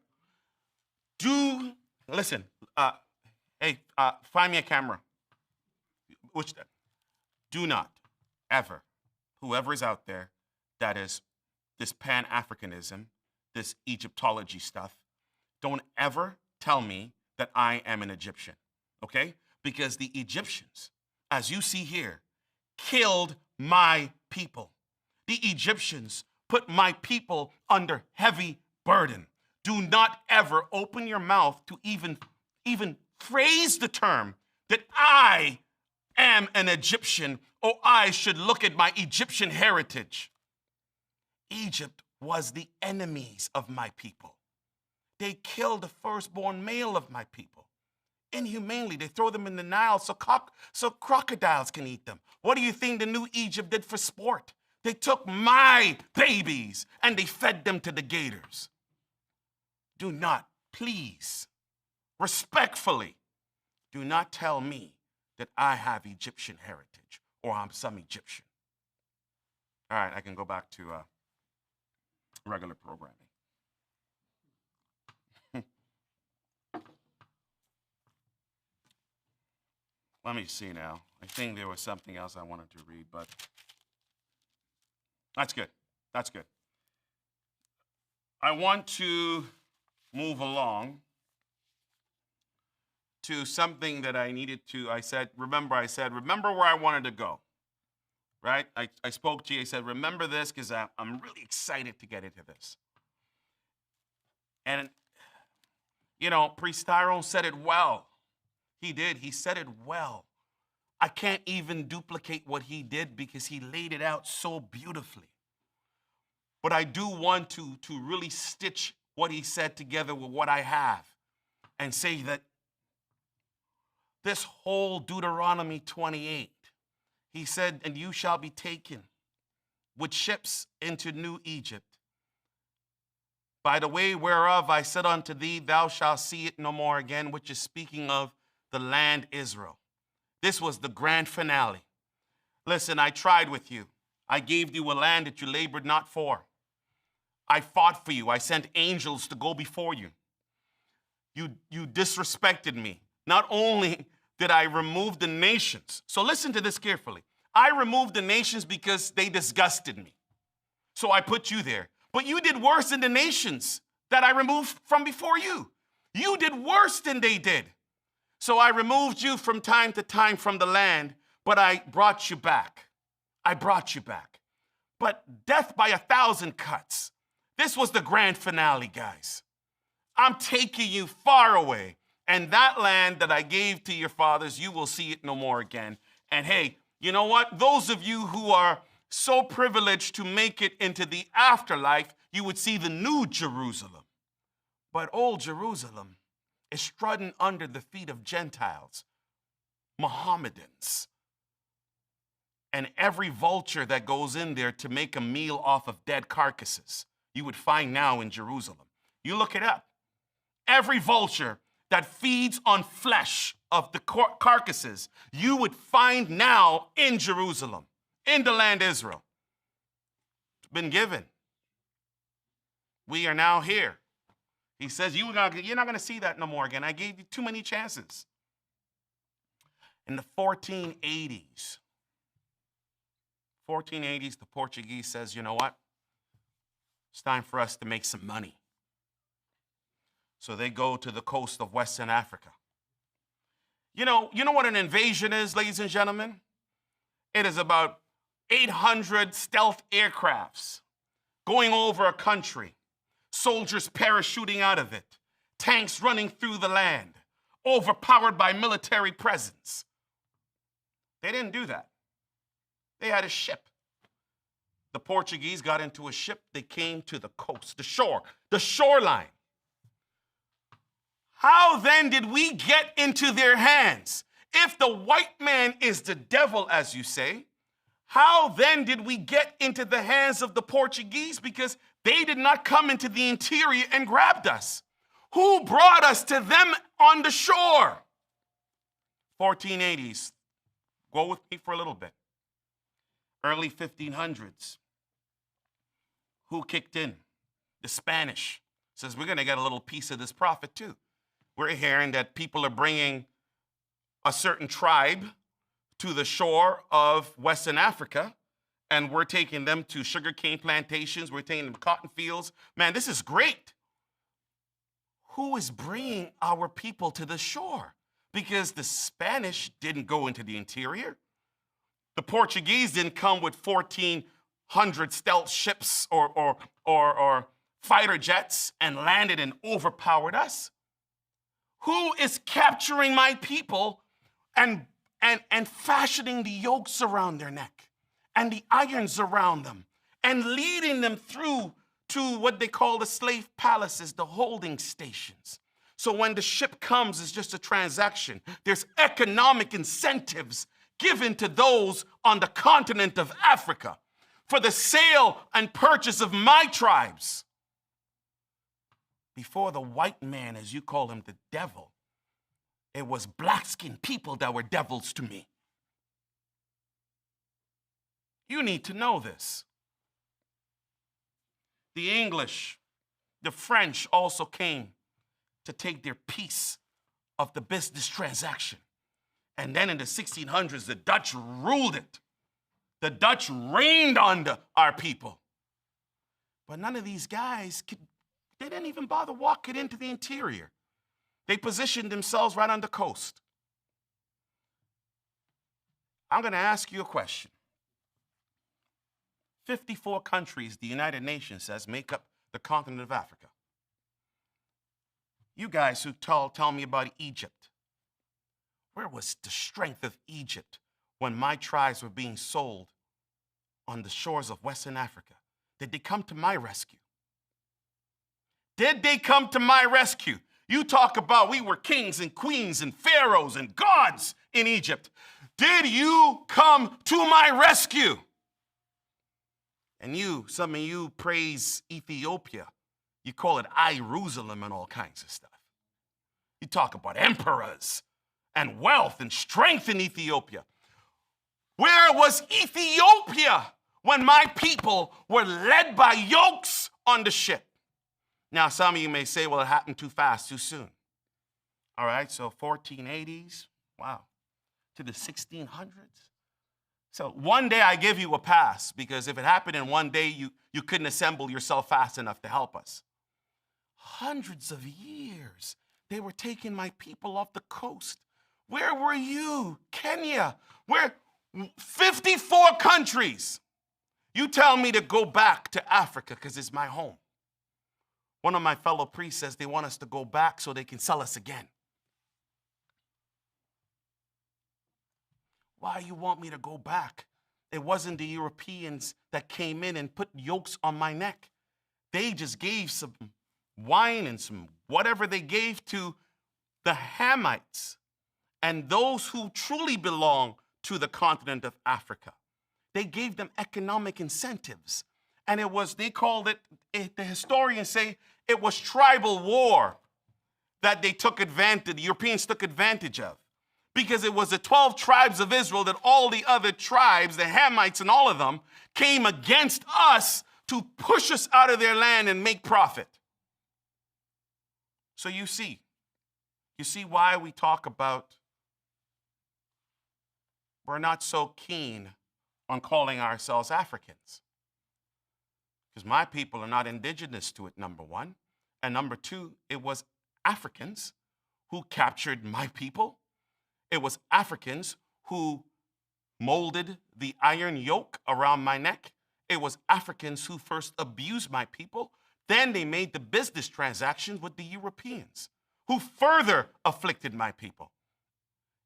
Speaker 2: Listen, find me a camera. Do not ever, whoever is out there that is this Pan-Africanism, this Egyptology stuff, don't ever tell me that I am an Egyptian, okay? Because the Egyptians, as you see here, killed my people. The Egyptians put my people under heavy burden. Do not ever open your mouth to even phrase the term that I am an Egyptian or I should look at my Egyptian heritage. Egypt was the enemies of my people. They killed the firstborn male of my people. Inhumanely, they throw them in the Nile so crocodiles can eat them. What do you think the new Egypt did for sport? They took my babies and they fed them to the gators. Do not, please, respectfully, do not tell me that I have Egyptian heritage or I'm some Egyptian. All right, I can go back to regular programming. Let me see now. I think there was something else I wanted to read, but that's good. That's good. I want to move along to something that I needed to. I said, remember where I wanted to go, right? I spoke to you. I said, remember this because I'm really excited to get into this. And, you know, Priest Tyrone said it well. He did. He said it well. I can't even duplicate what he did because he laid it out so beautifully. But I do want to really stitch what he said together with what I have and say that this whole Deuteronomy 28, he said, and you shall be taken with ships into New Egypt. By the way whereof I said unto thee, thou shalt see it no more again, which is speaking of the land Israel. This was the grand finale. Listen, I tried with you. I gave you a land that you labored not for. I fought for you. I sent angels to go before you. You disrespected me. Not only did I remove the nations. So listen to this carefully. I removed the nations because they disgusted me. So I put you there. But you did worse than the nations that I removed from before you. You did worse than they did. So I removed you from time to time from the land, but I brought you back. I brought you back. But death by 1,000 cuts. This was the grand finale, guys. I'm taking you far away. And that land that I gave to your fathers, you will see it no more again. And hey, you know what? Those of you who are so privileged to make it into the afterlife, you would see the new Jerusalem. But old Jerusalem is trodden under the feet of Gentiles, Mohammedans, and every vulture that goes in there to make a meal off of dead carcasses, you would find now in Jerusalem. You look it up. Every vulture that feeds on flesh of the carcasses, you would find now in Jerusalem, in the land Israel. It's been given. We are now here. He says, you're not going to see that no more again. I gave you too many chances. In the 1480s, the Portuguese says, you know what? It's time for us to make some money. So they go to the coast of Western Africa. You know what an invasion is, ladies and gentlemen? It is about 800 stealth aircrafts going over a country, soldiers parachuting out of it, tanks running through the land, overpowered by military presence. They didn't do that. They had a ship. The Portuguese got into a ship. They came to the coast, the shoreline. How then did we get into their hands? If the white man is the devil, as you say, how then did we get into the hands of the Portuguese? Because they did not come into the interior and grabbed us. Who brought us to them on the shore? 1480s. Go with me for a little bit. Early 1500s. Who kicked in? The Spanish. Says, we're going to get a little piece of this profit too. We're hearing that people are bringing a certain tribe to the shore of Western Africa, and we're taking them to sugarcane plantations. We're taking them to cotton fields. Man, this is great. Who is bringing our people to the shore? Because the Spanish didn't go into the interior. The Portuguese didn't come with 1,400 stealth ships or fighter jets and landed and overpowered us. Who is capturing my people and fashioning the yokes around their neck and the irons around them and leading them through to what they call the slave palaces, the holding stations? So when the ship comes, it's just a transaction. There's economic incentives given to those on the continent of Africa for the sale and purchase of my tribes. Before the white man, as you call him, the devil, it was black-skinned people that were devils to me. You need to know this. The English, the French also came to take their piece of the business transaction. And then in the 1600s, the Dutch ruled it. The Dutch reigned on our people. But none of these guys, they didn't even bother walking into the interior. They positioned themselves right on the coast. I'm going to ask you a question. 54 countries, the United Nations says, make up the continent of Africa. You guys who tell me about Egypt, where was the strength of Egypt when my tribes were being sold on the shores of Western Africa? Did they come to my rescue? Did they come to my rescue? You talk about we were kings and queens and pharaohs and gods in Egypt. Did you come to my rescue? And some of you praise Ethiopia. You call it Jerusalem and all kinds of stuff. You talk about emperors and wealth and strength in Ethiopia. Where was Ethiopia when my people were led by yokes on the ship? Now, some of you may say, well, it happened too fast, too soon. All right, so 1480s, wow, to the 1600s. So one day I give you a pass, because if it happened in one day, you couldn't assemble yourself fast enough to help us. Hundreds of years, they were taking my people off the coast. Where were you? Kenya, where 54 countries. You tell me to go back to Africa because it's my home. One of my fellow priests says they want us to go back so they can sell us again. Why you want me to go back? It wasn't the Europeans that came in and put yokes on my neck. They just gave some wine and some whatever they gave to the Hamites and those who truly belong to the continent of Africa. They gave them economic incentives. And they called it, the historians say, it was tribal war that the Europeans took advantage of. Because it was the 12 tribes of Israel that all the other tribes, the Hamites and all of them, came against us to push us out of their land and make profit. So you see why we talk about we're not so keen on calling ourselves Africans. Because my people are not indigenous to it, number one. And number two, it was Africans who captured my people. It was Africans who molded the iron yoke around my neck. It was Africans who first abused my people. Then they made the business transactions with the Europeans, who further afflicted my people.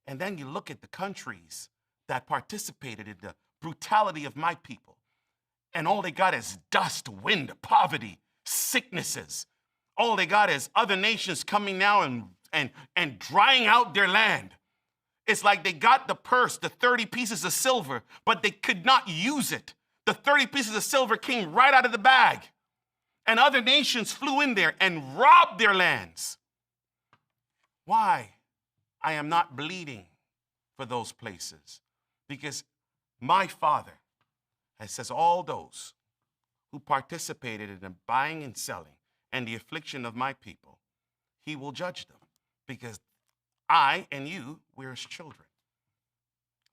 Speaker 2: And then you look at the countries that participated in the brutality of my people, and all they got is dust, wind, poverty, sicknesses. All they got is other nations coming now and drying out their land. It's like they got the purse, the 30 pieces of silver, but they could not use it. The 30 pieces of silver came right out of the bag. And other nations flew in there and robbed their lands. Why? I am not bleeding for those places. Because my Father, it says, all those who participated in the buying and selling and the affliction of my people, he will judge them. Because I and you, we're his children.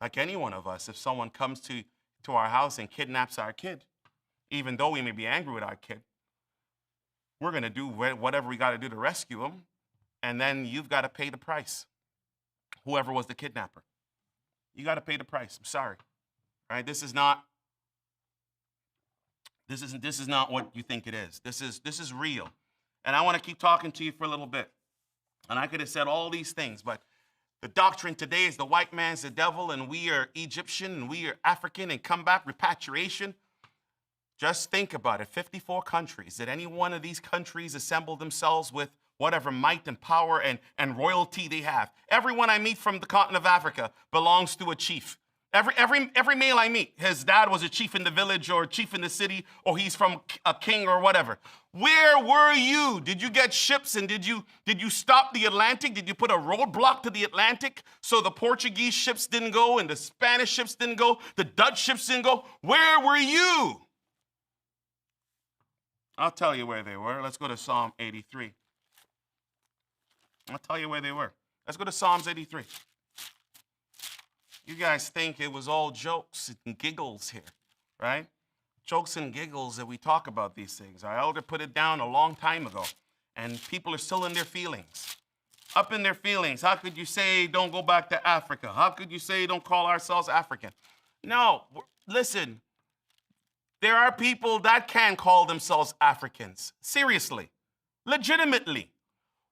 Speaker 2: Like any one of us, if someone comes to our house and kidnaps our kid, even though we may be angry with our kid, we're going to do whatever we got to do to rescue him, and then you've got to pay the price. Whoever was the kidnapper, you got to pay the price. I'm sorry. All right? This is not what you think it is. This is real. And I want to keep talking to you for a little bit. And I could have said all these things, but the doctrine today is the white man's the devil, and we are Egyptian, and we are African, and come back, repatriation. Just think about it. 54 countries. Did any one of these countries assemble themselves with whatever might and power and royalty they have? Everyone I meet from the continent of Africa belongs to a chief. Every male I meet, his dad was a chief in the village or a chief in the city, or he's from a king or whatever. Where were you? Did you get ships and did you stop the Atlantic? Did you put a roadblock to the Atlantic so the Portuguese ships didn't go and the Spanish ships didn't go, the Dutch ships didn't go? Where were you? I'll tell you where they were. Let's go to Psalm 83. I'll tell you where they were. Let's go to Psalms 83. You guys think it was all jokes and giggles here, right? Jokes and giggles that we talk about these things. Our elder put it down a long time ago, and people are still in their feelings. Up in their feelings. How could you say don't go back to Africa? How could you say don't call ourselves African? No, listen. There are people that can call themselves Africans. Seriously. Legitimately.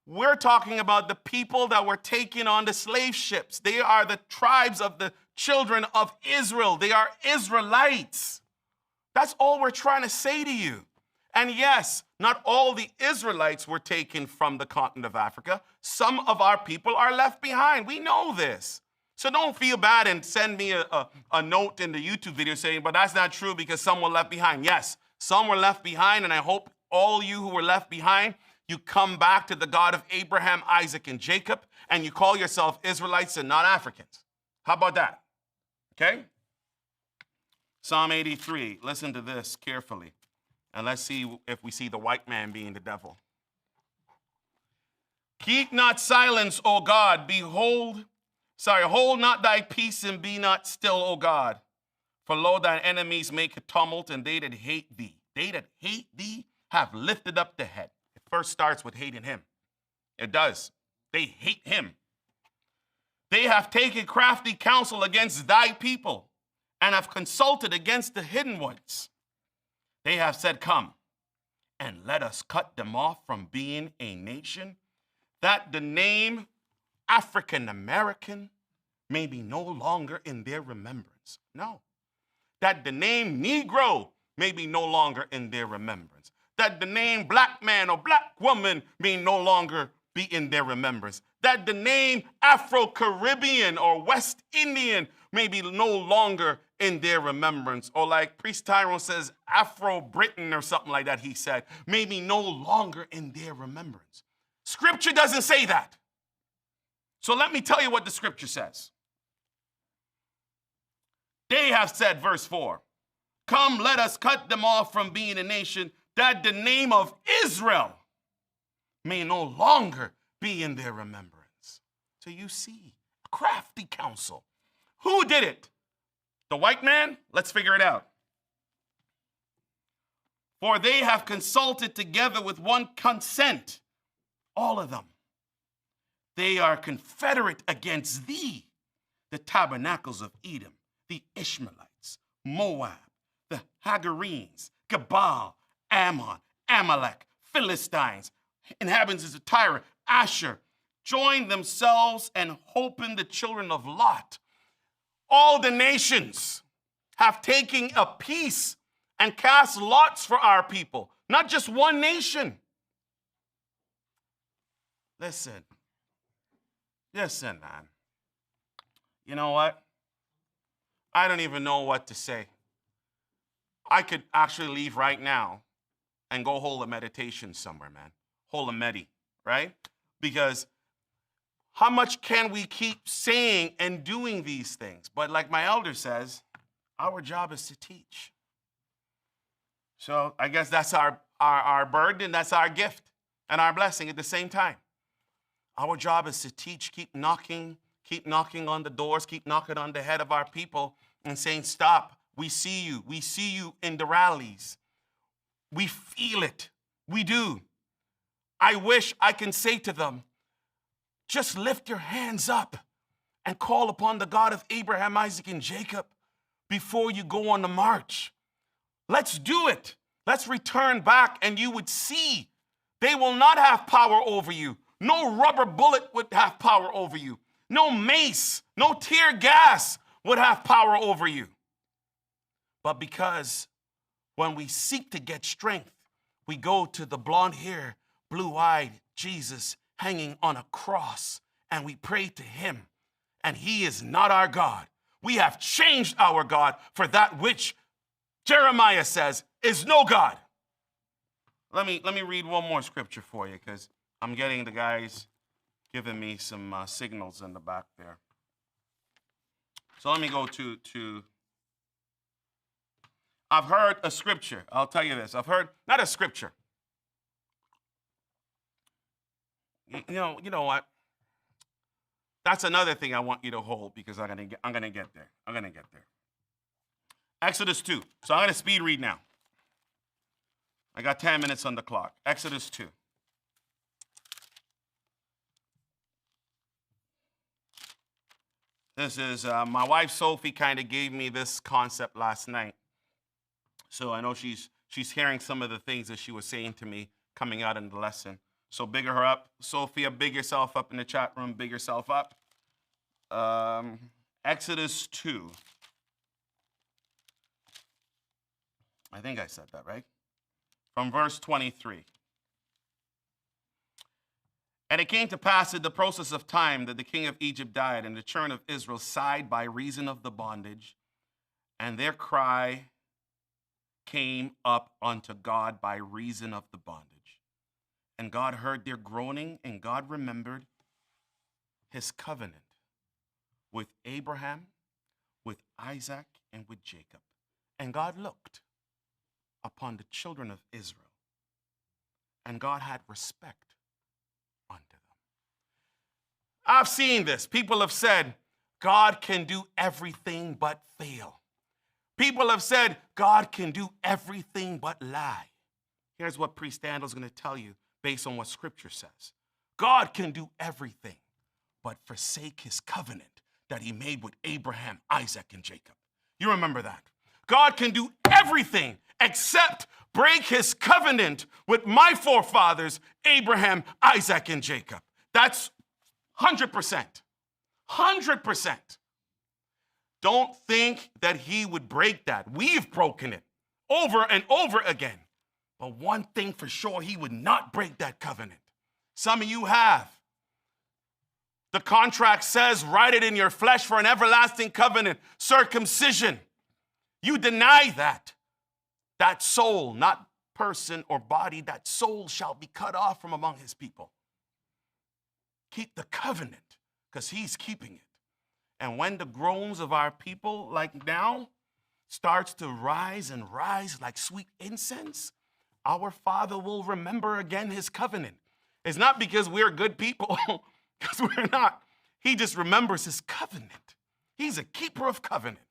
Speaker 2: We're talking about the people that were taken on the slave ships. They are the tribes of the children of Israel. They are Israelites. That's all we're trying to say to you. And yes, not all the Israelites were taken from the continent of Africa. Some of our people are left behind. We know this. So don't feel bad and send me a note in the YouTube video saying, but that's not true because some were left behind. Yes, some were left behind, and I hope all you who were left behind, you come back to the God of Abraham, Isaac, and Jacob, and you call yourself Israelites and not Africans. How about that? Okay? Psalm 83. Listen to this carefully, and let's see if we see the white man being the devil. Keep not silence, O God. Hold not thy peace and be not still, O God. For lo, thine enemies make a tumult, and they that hate thee have lifted up the head. It first starts with hating him. It does. They hate him. They have taken crafty counsel against thy people, and have consulted against the hidden ones. They have said, come, and let us cut them off from being a nation, that the name African American may be no longer in their remembrance. No. That the name Negro may be no longer in their remembrance. That the name black man or black woman may no longer be in their remembrance. That the name Afro-Caribbean or West Indian may be no longer in their remembrance. Or like Priest Tyrone says, Afro-Britain or something like that, he said, may be no longer in their remembrance. Scripture doesn't say that. So let me tell you what the scripture says. They have said, verse 4, come, let us cut them off from being a nation, that the name of Israel may no longer be in their remembrance. So you see, a crafty counsel. Who did it? The white man? Let's figure it out. For they have consulted together with one consent, all of them. They are confederate against thee, the tabernacles of Edom, the Ishmaelites, Moab, the Hagarenes, Gebal, Ammon, Amalek, Philistines, inhabitants of Tyre, Asher, joined themselves and opened the children of Lot. All the nations have taken a piece and cast lots for our people, not just one nation. Listen, man. You know what? I don't even know what to say. I could actually leave right now and go hold a meditation somewhere, man. Hold a medi, right? Because how much can we keep saying and doing these things? But like my elder says, our job is to teach. So I guess that's our burden, that's our gift and our blessing at the same time. Our job is to teach, keep knocking on the doors, keep knocking on the head of our people and saying, stop, we see you in the rallies. We feel it, we do. I wish I can say to them, just lift your hands up and call upon the God of Abraham, Isaac, and Jacob before you go on the march. Let's do it. Let's return back and you would see they will not have power over you. No rubber bullet would have power over you. No mace, no tear gas would have power over you. But because when we seek to get strength, we go to the blonde hair, blue-eyed Jesus hanging on a cross, and we pray to him, and he is not our God. We have changed our God for that which Jeremiah says is no God. Let me read one more scripture for you, because I'm getting the guys giving me some signals in the back there. So let me go to I've heard a scripture. I'll tell you this. I've heard, not a scripture. You know what? That's another thing I want you to hold because I'm gonna get there. Exodus 2. So I'm gonna speed read now. I got 10 minutes on the clock. Exodus 2. This is, my wife Sophie kind of gave me this concept last night. So I know she's hearing some of the things that she was saying to me coming out in the lesson. So bigger her up. Sophia, big yourself up in the chat room. Big yourself up. Exodus 2. I think I said that, right? From verse 23. And it came to pass in the process of time that the king of Egypt died, and the children of Israel sighed by reason of the bondage, and their cry came up unto God by reason of the bondage. And God heard their groaning, and God remembered his covenant with Abraham, with Isaac, and with Jacob. And God looked upon the children of Israel, and God had respect unto them. I've seen this. People have said, God can do everything but fail. People have said, God can do everything but lie. Here's what Priest Daniel's going to tell you based on what Scripture says. God can do everything but forsake his covenant that he made with Abraham, Isaac, and Jacob. You remember that. God can do everything except break his covenant with my forefathers, Abraham, Isaac, and Jacob. That's 100%. 100%. Don't think that he would break that. We've broken it over and over again. But one thing for sure, he would not break that covenant. Some of you have. The contract says, write it in your flesh for an everlasting covenant, circumcision. You deny that. That soul, not person or body, that soul shall be cut off from among his people. Keep the covenant, because he's keeping it. And when the groans of our people, like now, starts to rise and rise like sweet incense, our Father will remember again his covenant. It's not because we're good people, because we're not. He just remembers his covenant. He's a keeper of covenant.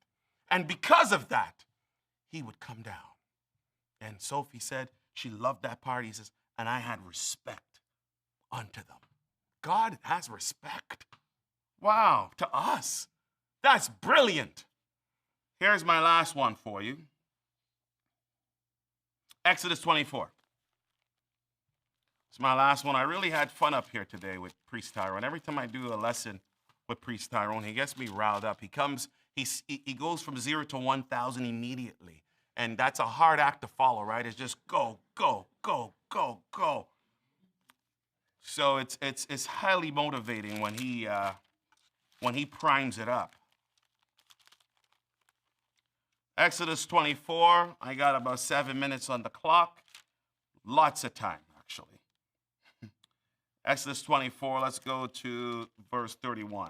Speaker 2: And because of that, he would come down. And Sophie said she loved that part. He says, and I had respect unto them. God has respect. Wow, to us. That's brilliant. Here's my last one for you. Exodus 24. It's my last one. I really had fun up here today with Priest Tyrone. Every time I do a lesson with Priest Tyrone, he gets me riled up. He goes from 0 to 1,000 immediately. And that's a hard act to follow, right? It's just go, go, go, go, go. So it's highly motivating when he primes it up. Exodus 24, I got about 7 minutes on the clock. Lots of time, actually. Exodus 24, let's go to verse 31.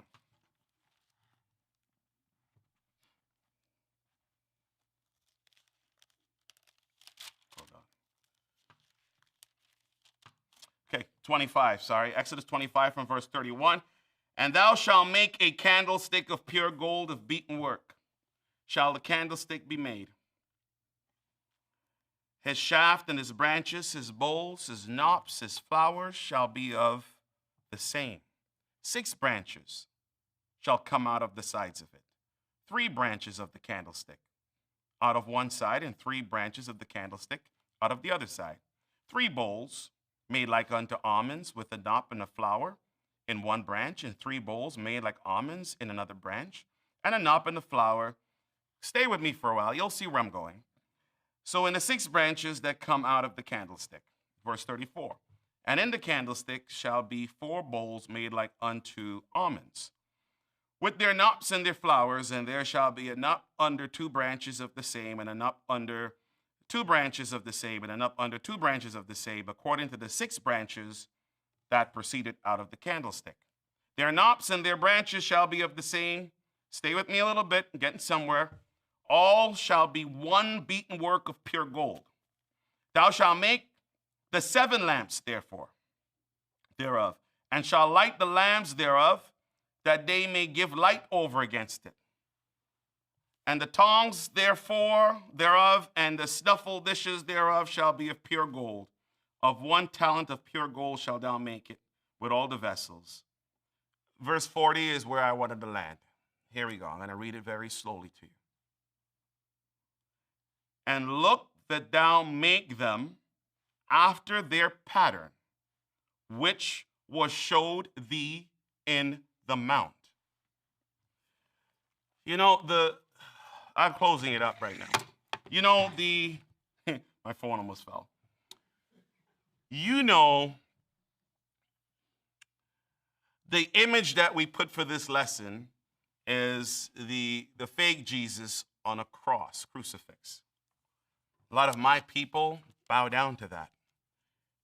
Speaker 2: Hold on. Okay, 25, sorry. Exodus 25 from verse 31. And thou shalt make a candlestick of pure gold of beaten work. Shall the candlestick be made. His shaft and his branches, his bowls, his knops, his flowers shall be of the same. 6 branches shall come out of the sides of it. 3 branches of the candlestick out of one side, and 3 branches of the candlestick out of the other side. 3 bowls made like unto almonds with a knop and a flower in one branch, and 3 bowls made like almonds in another branch, and a knop and a flower. Stay with me for a while. You'll see where I'm going. So in the 6 branches that come out of the candlestick, verse 34, and in the candlestick shall be 4 bowls made like unto almonds, with their knops and their flowers, and there shall be a knop under 2 branches of the same, and a knop under 2 branches of the same, and a knop under 2 branches of the same, according to the 6 branches that proceeded out of the candlestick. Their knops and their branches shall be of the same. Stay with me a little bit, I'm getting somewhere. All shall be one beaten work of pure gold. Thou shalt make the 7 lamps, therefore, thereof, and shall light the lamps thereof, that they may give light over against it. And the tongs, therefore, thereof, and the snuffle dishes thereof shall be of pure gold. Of 1 talent of pure gold shalt thou make it, with all the vessels. Verse 40 is where I wanted to land. Here we go. I'm going to read it very slowly to you. And look that thou make them after their pattern, which was showed thee in the mount. You know, I'm closing it up right now. You know, my phone almost fell. You know, the image that we put for this lesson is the fake Jesus on a cross, crucifix. A lot of my people bow down to that.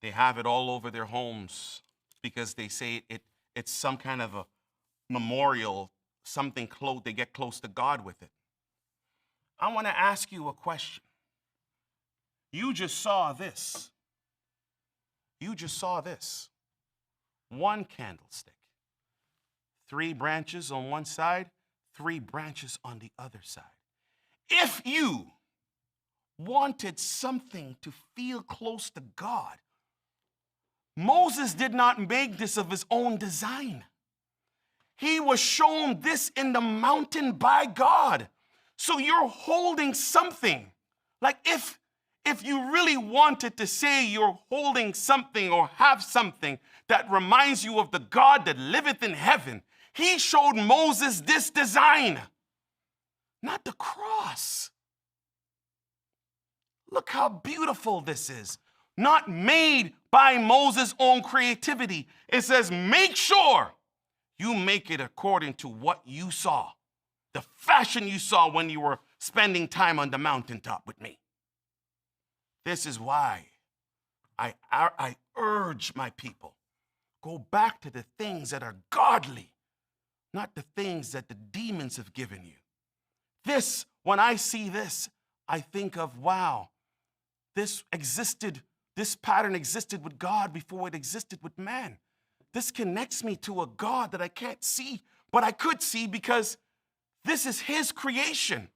Speaker 2: They have it all over their homes because they say it's some kind of a memorial, something close, they get close to God with it. I want to ask you a question. You just saw this. You just saw this. 1 candlestick. 3 branches on one side, 3 branches on the other side. If you wanted something to feel close to God, Moses did not make this of his own design. He was shown this in the mountain by God. So you're holding something. Like if you really wanted to say you're holding something or have something that reminds you of the God that liveth in heaven, he showed Moses this design, not the cross. Look how beautiful this is. Not made by Moses' own creativity. It says, make sure you make it according to what you saw, the fashion you saw when you were spending time on the mountaintop with me. This is why I urge my people, go back to the things that are godly, not the things that the demons have given you. This, when I see this, I think of, wow, this pattern existed with God before it existed with man. This connects me to a God that I can't see, but I could see because this is his creation.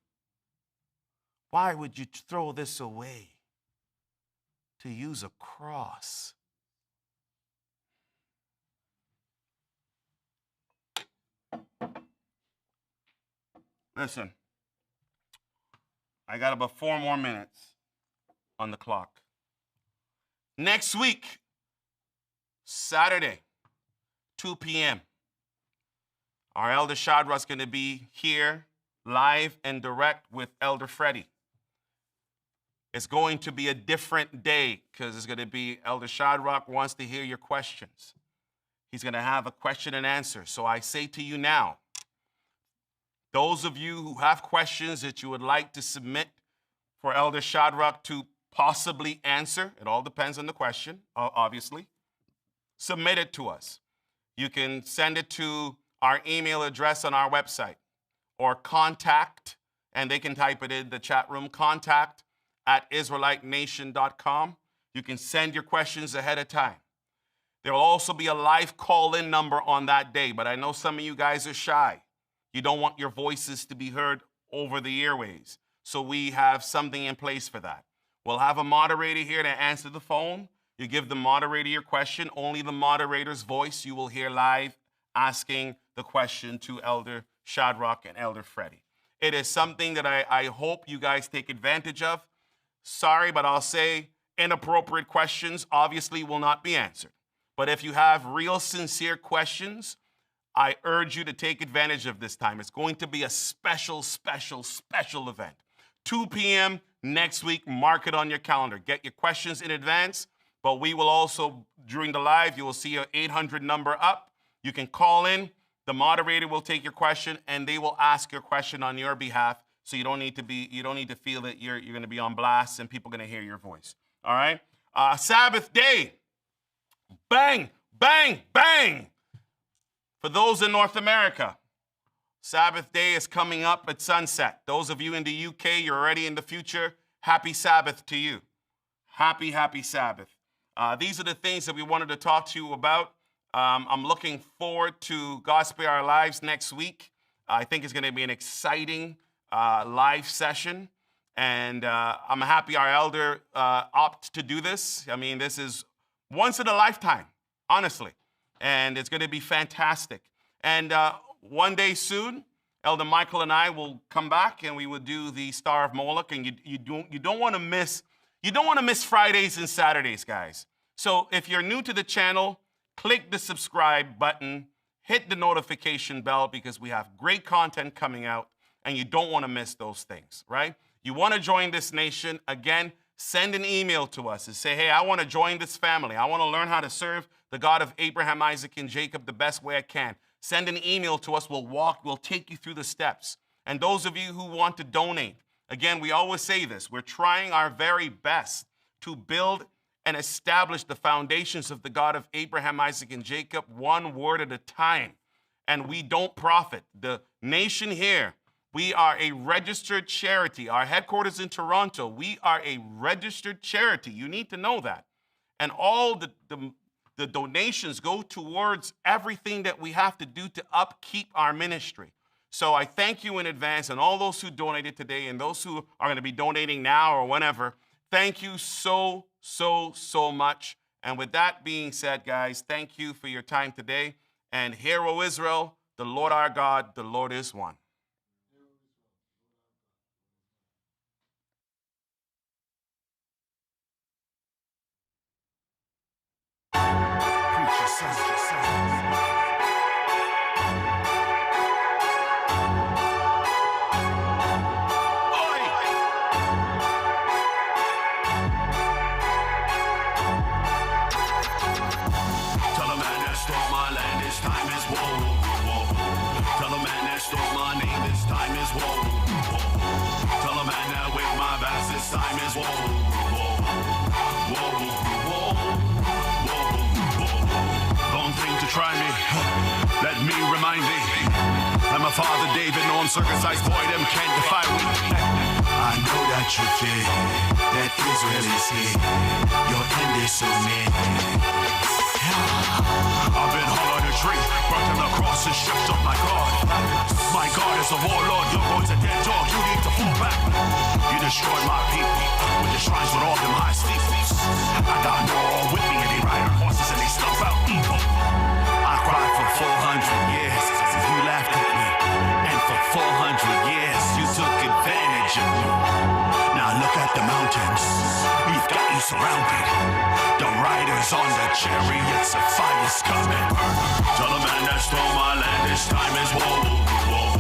Speaker 2: Why would you throw this away to use a cross? Listen, I got about 4 more minutes on the clock. Next week, Saturday, 2 p.m., our Elder Shadrach's going to be here live and direct with Elder Freddie. It's going to be a different day because it's going to be Elder Shadrach wants to hear your questions. He's going to have a question and answer. So I say to you now, those of you who have questions that you would like to submit for Elder Shadrach to possibly answer, it all depends on the question, obviously, submit it to us. You can send it to our email address on our website or contact, and they can type it in the chat room, contact@israelitenation.com. You can send your questions ahead of time. There will also be a live call-in number on that day, but I know some of you guys are shy. You don't want your voices to be heard over the airwaves. So we have something in place for that. We'll have a moderator here to answer the phone. You give the moderator your question. Only the moderator's voice you will hear live asking the question to Elder Shadrach and Elder Freddie. It is something that I hope you guys take advantage of. Sorry, but I'll say inappropriate questions obviously will not be answered. But if you have real sincere questions, I urge you to take advantage of this time. It's going to be a special, special, special event. 2 p.m. next week, mark it on your calendar. Get your questions in advance, but we will also, during the live, you will see an 800 number up. You can call in. The moderator will take your question, and they will ask your question on your behalf, so you don't need to feel that you're going to be on blast and people are going to hear your voice. All right? Sabbath day. Bang, bang, bang. For those in North America, Sabbath day is coming up at sunset. Those of you in the UK, you're already in the future. Happy Sabbath to you. Happy, happy Sabbath. These are the things that we wanted to talk to you about. I'm looking forward to God Spare Our Lives next week. I think it's going to be an exciting live session. And I'm happy our elder opted to do this. I mean, this is once in a lifetime, honestly. And it's going to be fantastic. And one day soon, Elder Michael and I will come back and we will do the Star of Moloch. And you don't want to miss Fridays and Saturdays, guys. So if you're new to the channel, click the subscribe button, hit the notification bell because we have great content coming out and you don't want to miss those things, right? You want to join this nation, again, send an email to us and say, hey, I want to join this family. I want to learn how to serve the God of Abraham, Isaac, and Jacob the best way I can. Send an email to us. We'll take you through the steps. And those of you who want to donate, again, we always say this. We're trying our very best to build and establish the foundations of the God of Abraham, Isaac, and Jacob one word at a time. And we don't profit. The nation here, we are a registered charity. Our headquarters in Toronto, we are a registered charity. You need to know that. And all the donations go towards everything that we have to do to upkeep our ministry. So I thank you in advance, and all those who donated today and those who are going to be donating now or whenever, thank you so, so, so much. And with that being said, guys, thank you for your time today. And hear, O Israel, the Lord our God, the Lord is one.
Speaker 3: Try me, let me remind thee. I'm a father David, no uncircumcised boy, them can't defy me. I know that you fear, that Israel is here. Your end is so near. I've been hung on a tree, burnt on the cross and stripped of my God. My God is a warlord, your Lord's a dead dog, you need to fall back. You destroyed my people, with the shrines with all them high steeples. I got more with me and they ride on horses and they stuff out evil. I cried for 400 years, you laughed at me. And for 400 years, you took advantage of me. Now look at the mountains, we've got you surrounded. Don't riders on the chariots of fire's coming. Tell the man that stole my land, this time is woe, woe.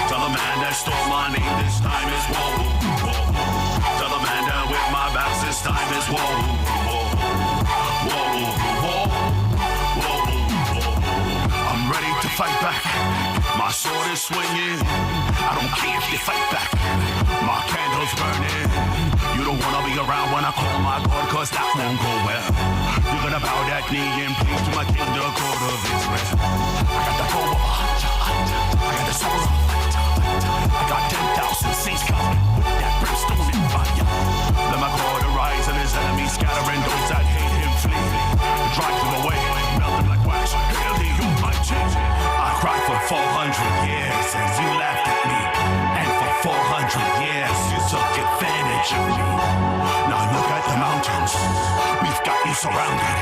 Speaker 3: Tell the man that stole my name, this time is woe, woe. Tell the man that whipped my back, this time is woe, woe, woe, woe, woe, woe. I'm ready to fight back. My sword is swinging. I don't care if you fight back. My candle's burning. You don't wanna be around when I call my God, cause that won't go well. You're gonna bow that knee and plead to my king, the God of Israel. I got the bow of a hunter. I got the sword of a fighter. I got 10,000 saints coming with that brimstone and fire. Let my God arise and his enemies scatter, and those that hate him flee. Drive them away, melt them like wax. Hail the Almighty. I cried for 400 years and you laughed at me. And for 400 years you took advantage of me. Now look at the mountains, we've got you surrounded.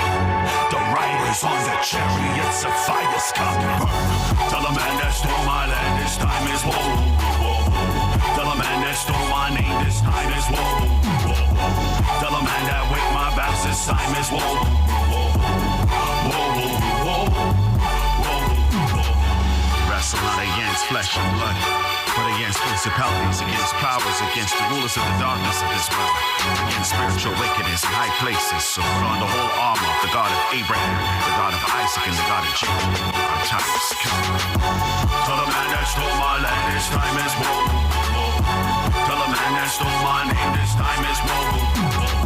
Speaker 3: The riders on the chariots of fire's coming. Tell a man that stole my land, this time is woe, woe. Tell a man that stole my name, this time is woe, woe. Tell a man that whipped my back, this time is woe, woe, woe, woe, woe. Wrestle not against flesh and blood, but against principalities, against powers, against the rulers of the darkness of this world, against spiritual wickedness in high places. So put on the whole armor of the God of Abraham, the God of Isaac, and the God of Jacob. Our time is coming. Tell the man that stole my land, this time is woe, woe. Tell the man that stole my name, this time is woe, woe.